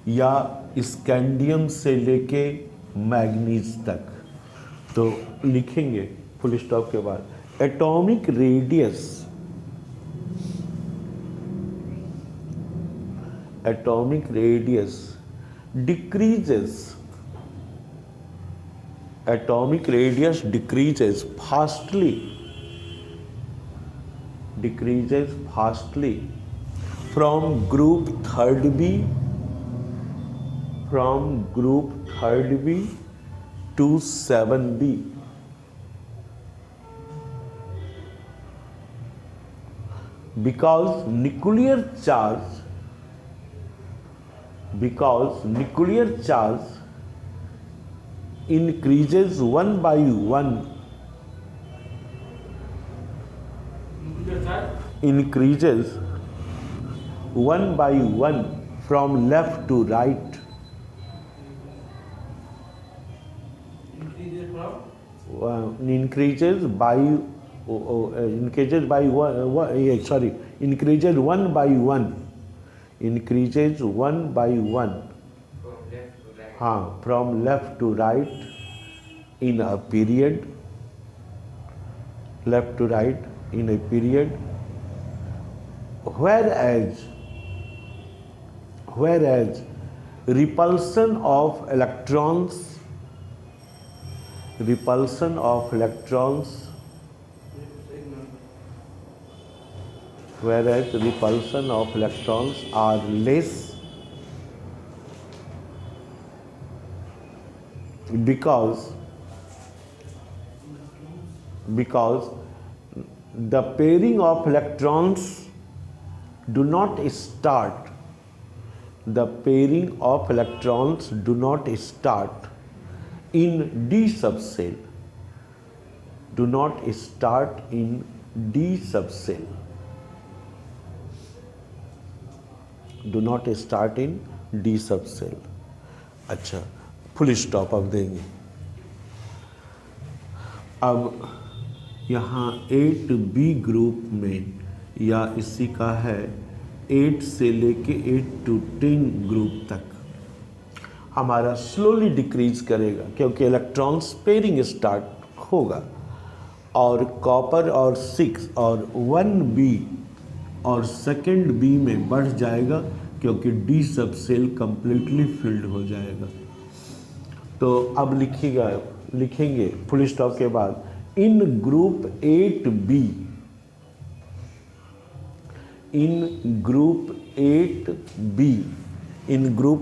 या स्कैंडियम से लेके मैग्नीज तक। तो लिखेंगे फुल स्टॉप के बाद atomic radius atomic radius decreases. Atomic radius decreases fastly from group third B to 7B. Because nuclear charge increases one by one from left to right. Increases one by one from left to right in a period, whereas repulsion of electrons are less because the pairing of electrons do not start in D subcell. अच्छा, full stop अब देंगे। अब यहाँ 8B group में या इसी का है 8 से लेके 8 to 10 ग्रुप तक हमारा स्लोली डिक्रीज करेगा, क्योंकि इलेक्ट्रॉन्स पेयरिंग स्टार्ट होगा और कॉपर और 6 और 1B और सेकेंड B में बढ़ जाएगा, क्योंकि D सब सेल कम्प्लीटली फिल्ड हो जाएगा। तो अब लिखेंगे फुल स्टॉप के बाद इन ग्रुप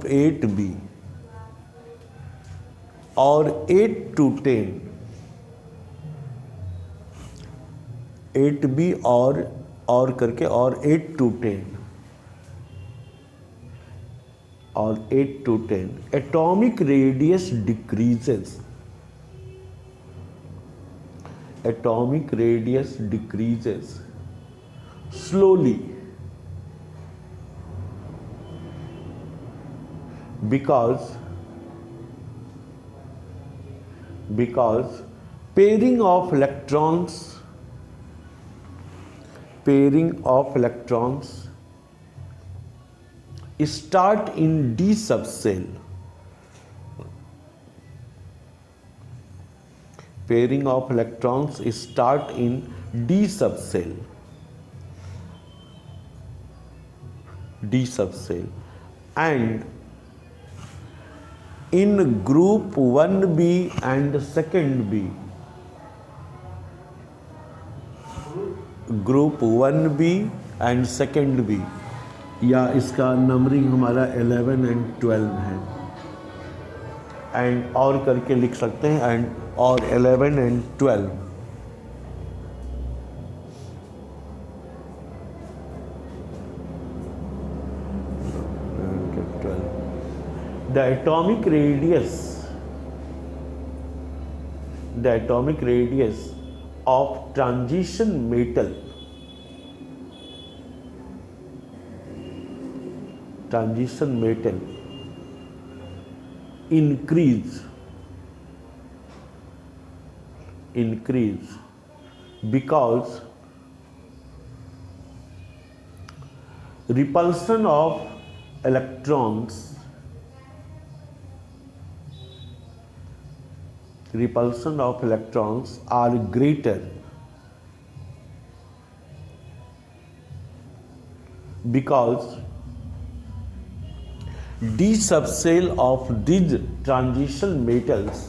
8B और 8 to 10 8B और करके और 8 to 10 atomic radius decreases slowly because pairing of electrons start in D subcell. Pairing of electrons start in D subcell. And in group 1B and second B, group 1B and second B, या इसका numbering हमारा 11 and 12 है, and और करके लिख सकते हैं and और 11 and 12 the atomic radius of transition metal increase because repulsion of electrons are greater because d subshell of these transition metals,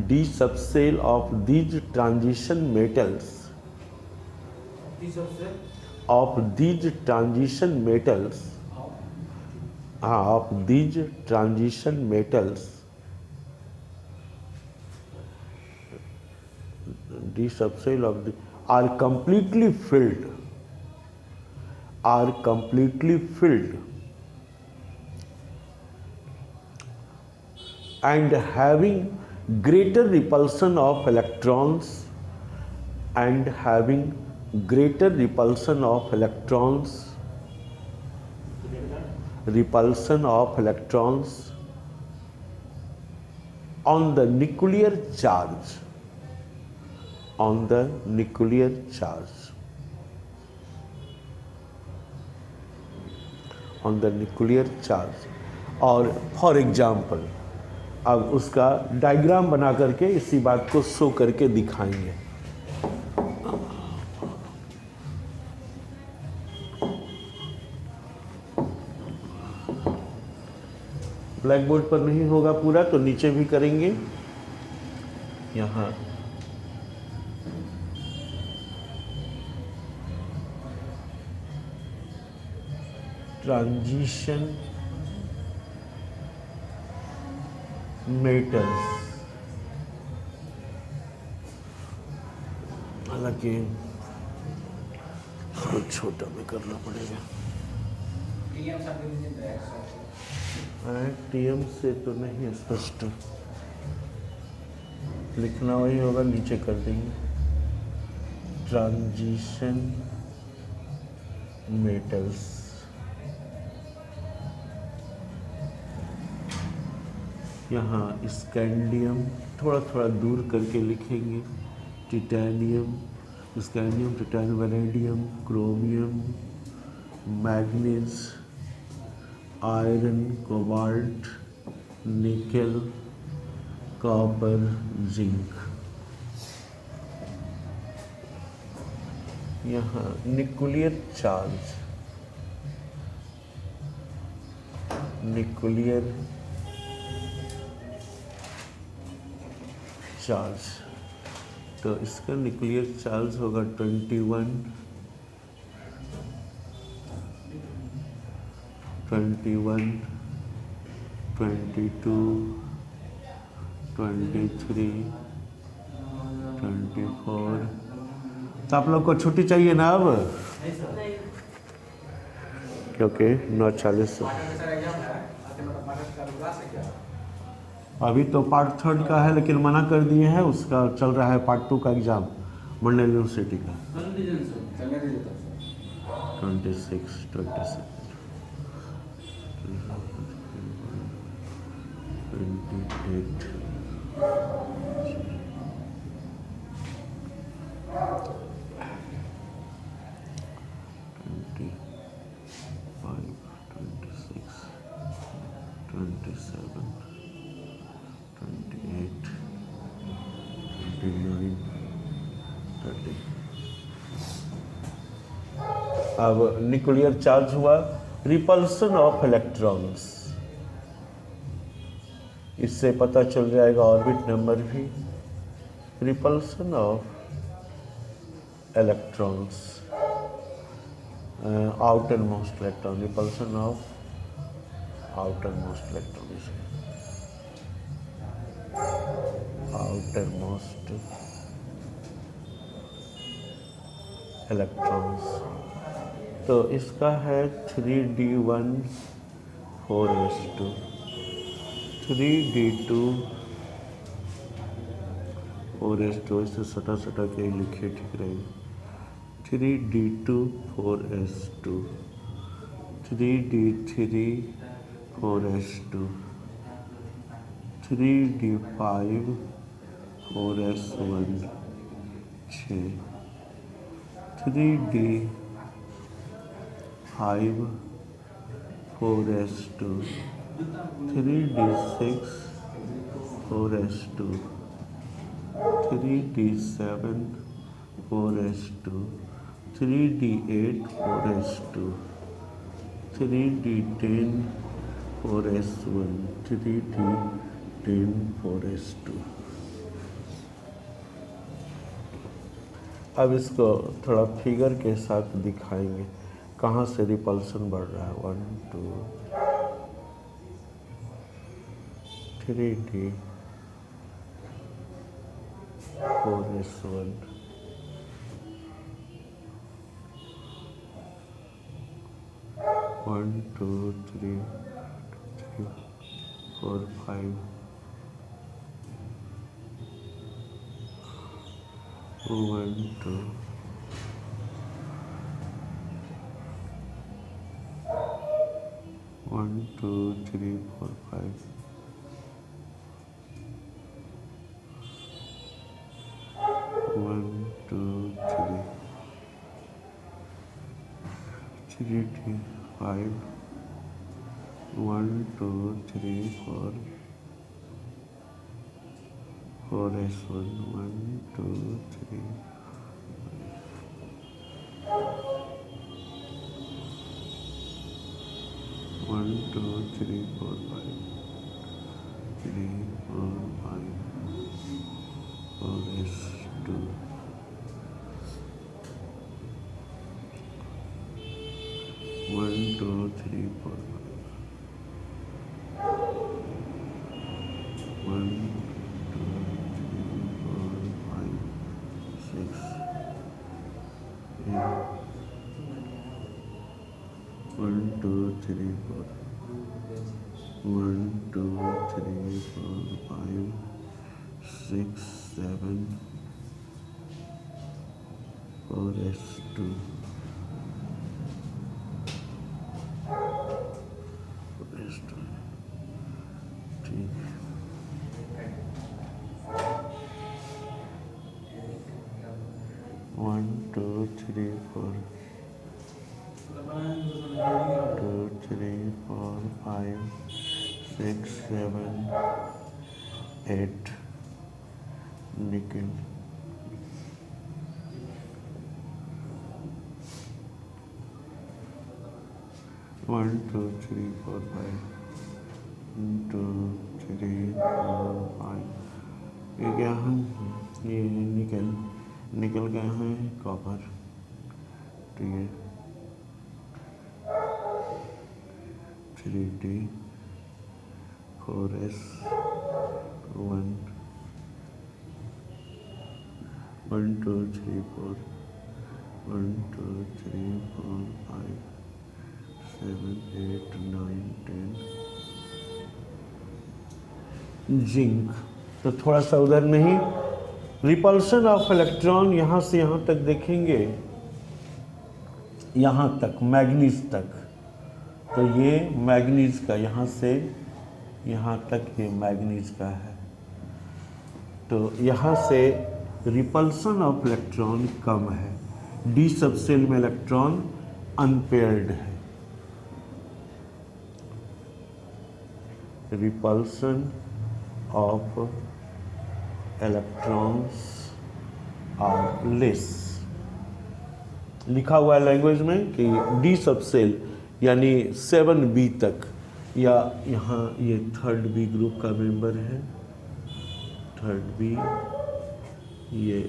d subshell of these transition metals, This also of these transition metals, of these transition metals, d subshell of the are completely filled, are completely filled and having greater repulsion of electrons, and having greater repulsion of electrons, repulsion of electrons on the nuclear charge, on the nuclear charge, on the nuclear charge। और for example अब उसका diagram बना करके इसी बात को show करके दिखाएंगे। ब्लैक बोर्ड पर नहीं होगा पूरा तो नीचे भी करेंगे। यहाँ ट्रांजिशन मेटल्स, हालांकि इसको छोटा में करना पड़ेगा। TM subdivision reaction। टीएम से तो नहीं स्पष्ट लिखना, वही होगा, नीचे कर देंगे। ट्रांजिशन मेटल्स, यहाँ स्कैंडियम थोड़ा थोड़ा दूर करके लिखेंगे। Titanium, scandium, titanium, vanadium, chromium, manganese, iron, cobalt, nickel, copper, zinc. यहाँ न्यूक्लियर चार्ज, न्यूक्लियर चार्ज, तो इसका न्यूक्लियर चार्ज होगा 21, 22, 23, 24। तो आप लोग को छुट्टी चाहिए ना अब, नहीं सर। नहीं क्योंकि 9:40 से सर एग्जाम है आते मतलब पार्ट का क्लास है क्या? अभी तो पार्ट 3 का है, लेकिन मना कर दिए हैं। उसका चल रहा है पार्ट 2 का एग्ज़ाम मंडल यूनिवर्सिटी का। Condition sir. चलने दीजिए तब सर। 26, 27, 28, 25, 26, 27, 28, 29, 30। अब न्यूक्लियर चार्ज हुआ, रिपल्सन ऑफ इलेक्ट्रॉन्स, इससे पता चल जाएगा ऑर्बिट नंबर भी। Repulsion of electrons, outermost electron, repulsion of outermost electron, outermost electrons। तो इसका है 3d1 4s2, 3d2 4s2, इससे सटा सटा के लिखे ठीक रहेगा। 3d2 4s2, 3d3 4s2, 3d5 4s1 6, 3d5 4s2, 3d6 4s2, 3d7 4s2, 3d8 4s2, 3d10 4s1 3d 10 4s2। अब इसको थोड़ा फिगर के साथ दिखाएंगे कहाँ से रिपल्सन बढ़ रहा है। 1 2 3d 4s1 1 2 3 4 5 1 2 1 2 3 4 5 1 2 3 3 5 1 2 3 4 4s1 1 2 3 1 2 3 4 5 3 4 5 4s2 1 2 3 4 5 1 2 3 4 5 6 8 1 2 3 4 1 2 3 4 5 6 7 4s2 4s2 ठीक है। 1 2 3 4 2 3 4 5 6 7 8 निकल 1 2 3 4 5 2 3 4 5 ये क्या है? ये निकल गए हैं कॉपर। ठीक है 3d 4s1 1 2 3 4 1 2 3 4 5 7 8 9 10 जिंक। तो थोड़ा सा उधर नहीं, रिपल्सन ऑफ इलेक्ट्रॉन यहाँ से यहाँ तक देखेंगे, यहाँ तक मैग्नीज तक। तो ये मैग्नीज का यहाँ से यहाँ तक ये मैग्नीज का है। तो यहाँ से रिपल्सन ऑफ इलेक्ट्रॉन कम है, डी सबसेल में इलेक्ट्रॉन अनपेयर्ड है। Repulsion of electrons are less, लिखा हुआ है लैंग्वेज में कि डी सबसेल यानी 7b तक, या यहाँ ये 3rd B ग्रुप का मेंबर है, 3rd B, ये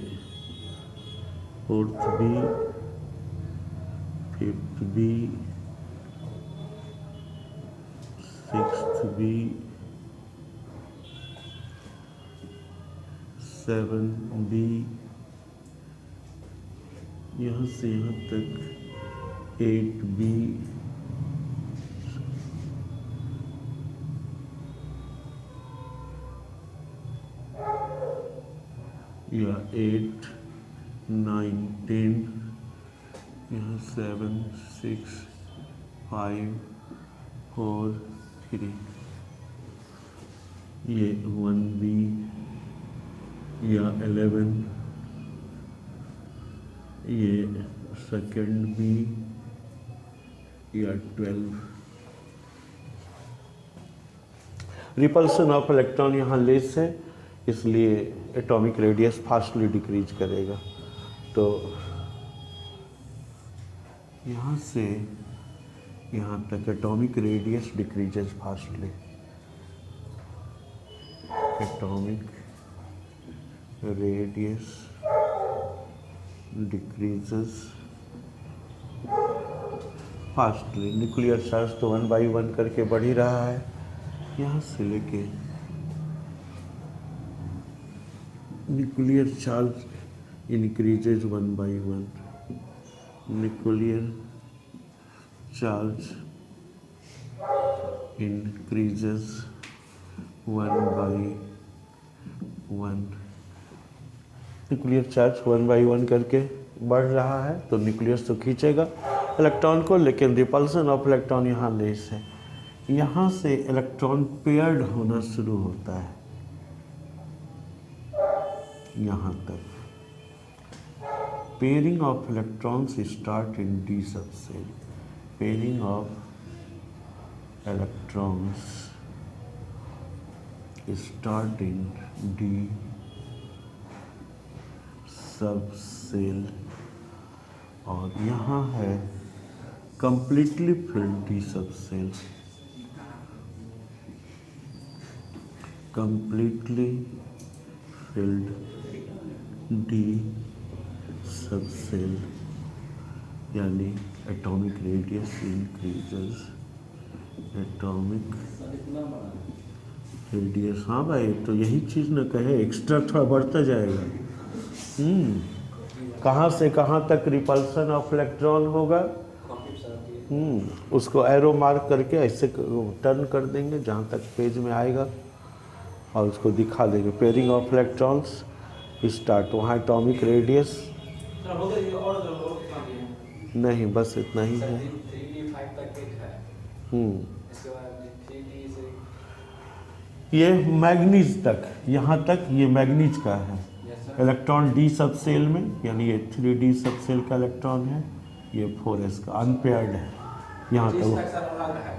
4th B, 5th B, 6th B, 7B, यहाँ से यहाँ तक 8B, या 8 9 10, यहाँ 7 6 5 4 3, ये 1B या 11, ये 2nd B या 12। रिपल्सन ऑफ इलेक्ट्रॉन यहाँ लेस है, इसलिए एटॉमिक रेडियस फास्टली डिक्रीज करेगा। तो यहाँ से यहाँ तक atomic radius decreases fastly, atomic radius decreases fastly. Nuclear charge तो 1 by 1 करके बढ़ ही रहा है, यहाँ से लेके nuclear charge increases 1 by 1, nuclear charge increases 1 by 1, nuclear charge 1 by 1 करके बढ़ रहा है तो न्यूक्लियस तो खींचेगा इलेक्ट्रॉन को, लेकिन रिपल्सन ऑफ इलेक्ट्रॉन यहाँ लेस है। यहाँ से इलेक्ट्रॉन पेयर्ड होना शुरू होता है यहाँ तक। Pairing of electrons start in D subshell, pairing of electrons start in D subshell, और यहाँ है completely filled D subshell, completely filled D subshell, यानी atomic radius increases, atomic radius. हाँ भाई, तो यही चीज़ न कहे, एक्स्ट्रा थोड़ा बढ़ता जाएगा। कहाँ से कहाँ तक रिपल्सन ऑफ इलेक्ट्रॉन होगा, उसको एरो मार्क करके ऐसे टर्न कर देंगे जहाँ तक पेज में आएगा और उसको दिखा देंगे। पेयरिंग ऑफ इलेक्ट्रॉन्स स्टार्ट, वहाँ एटॉमिक रेडियस नहीं, बस इतना ही है। 3D5 तक है। इसके बाद 3D से ये मैग्नीज तक, यहाँ तक ये मैग्नीज का है इलेक्ट्रॉन डी सबसेल में, यानी ये 3D सबसेल का इलेक्ट्रॉन है, ये 4s का अनपेयर्ड है यहाँ तक। सर अलग है।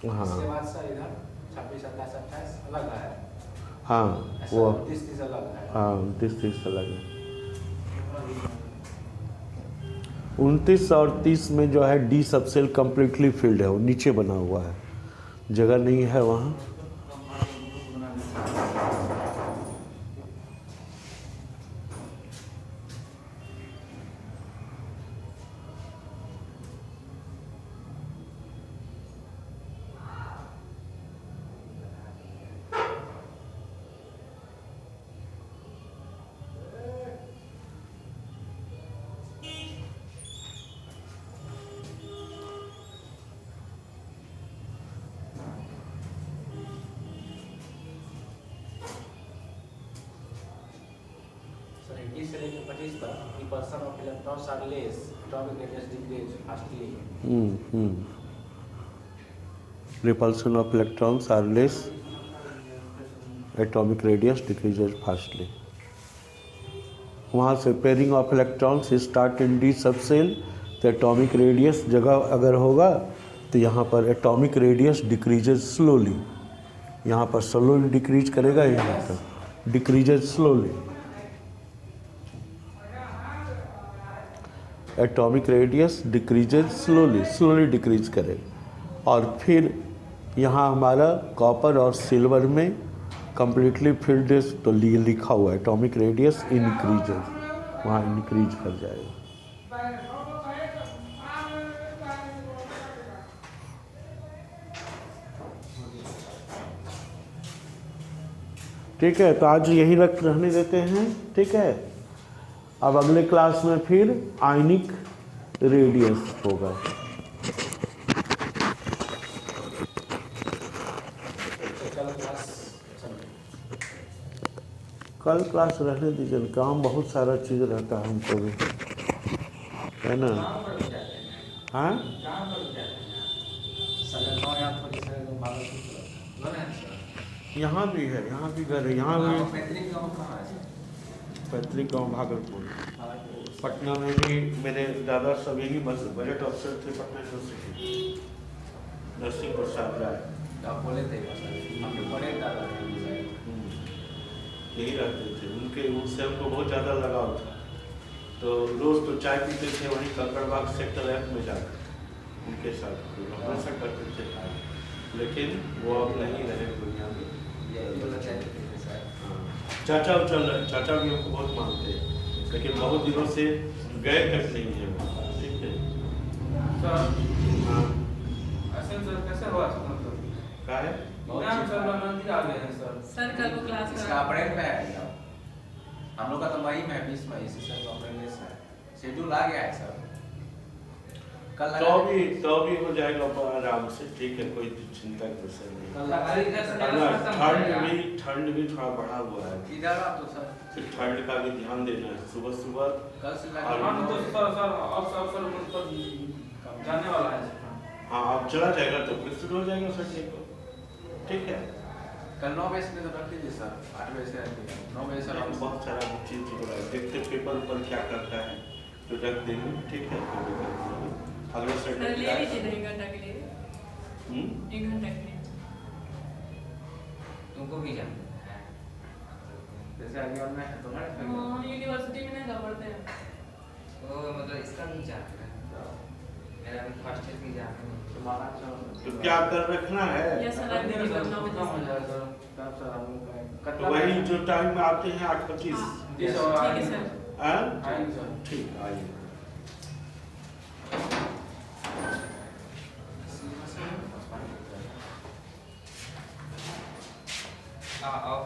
हाँ इसके बाद सर इधर 26, 27, 28 अलग है। हाँ वो 29 अलग है। हाँ 29 अलग है। 29 और 30 में जो है डी सबसेल कम्प्लीटली फिल्ड है, वो नीचे बना हुआ है, जगह नहीं है वहाँ। सर 80 से लेकर 25 तक repulsion of electrons are less, atomic radius decrease fastly. Repulsion of electrons are less, atomic radius decreases fastly. वहाँ से pairing of electrons start in D subshell, तो एटॉमिक रेडियस जगह अगर होगा तो यहाँ पर एटॉमिक रेडियस डिक्रीजेज स्लोली, यहाँ पर स्लोली डिक्रीज करेगा, यहाँ तक decreases slowly. Atomic radius decreases slowly, slowly decrease करेगा। और फिर यहाँ हमारा कॉपर और सिल्वर में कम्प्लीटली फिल्ड, तो लिखा हुआ है एटॉमिक रेडियस इंक्रीजेज, वहाँ इंक्रीज कर जाएगा। ठीक है, तो आज यही रहने देते हैं। ठीक है, अब अगले क्लास में फिर आयनिक रेडियस होगा। कल क्लास रहने दीजिए, काम बहुत सारा चीज़ रहता है हमको भी, है ना। हाँ यहाँ भी है, यहाँ भी घर है, यहाँ भी पैतृक गाँव भागलपुर। पटना में भी मेरे दादा सब यही बजट अफसर थे पटना यूनिवर्सिटी, नरसिंह प्रसाद राय। आप बोले थे हमने बड़े दादा यही रहते थे, उनसे हमको बहुत ज़्यादा लगाव था। तो रोज़ तो चाय पीते थे वहीं कंकड़बाग सेक्टर 1 में जाकर, उनके साथ हमेशा करते थे काम, लेकिन वो अब नहीं रहे दुनिया में। हाँ। चाचा भी हमको बहुत मानते हैं, लेकिन बहुत दिनों से गए तक नहीं है वो। ठीक है। सर हाँ ऐसे सर कैसे हुआ मतलब क्या है? नाम सर मंदिर आ गए हैं सर। सर कल वो क्लास इसका अप्रैल में है, हम लोग का तो मई में है, 20 मई से सर अप्रैल में है, शेड्यूल आ गया है सर। कल तो भी हो जाएगा आराम से। ठीक है, कोई चिंता की विषय नहीं। ठंड भी थोड़ा बढ़ा हुआ है, इधर आप तो सर फिर ठंड का भी ध्यान देना है। सुबह सुबह कल से हम तो सर अब जाने वाला है। हाँ अब चला जाएगा तो फिर शुरू हो जाएगा सटने को। ठीक है, कल 9 बजे से तो रख लीजिए सर, 8 बजे से रख लीजिए, 9 बजे सर हम बहुत सारा चीज हो रहा है, देखते पेपर पर क्या करता है तो रख देंगे। ठीक है, कोई दिक्कत नहीं है। अगला सर सैटरडे ले लीजिए 1 घंटा के लिए, 1 घंटा के लिए। तुमको भी जाना है? जैसे आगे और मैं तुम्हारे हाँ यूनिवर्सिटी में नहीं जा पड़ते हैं। वो मतलब इसका भी जाना है, मेरा भी फर्स्ट ईयर की जाना है। तुम्हारा तो क्या कर रखना है? यस सर आप सर करना खत्म हो मुझे। जाएगा सर। तब सर हम लोग तो वही जो टाइम में आते हैं 8:25। हाँ। जी ठीक सर है सर। हाँ? आएंगे सर। ठीक, आइए। आओ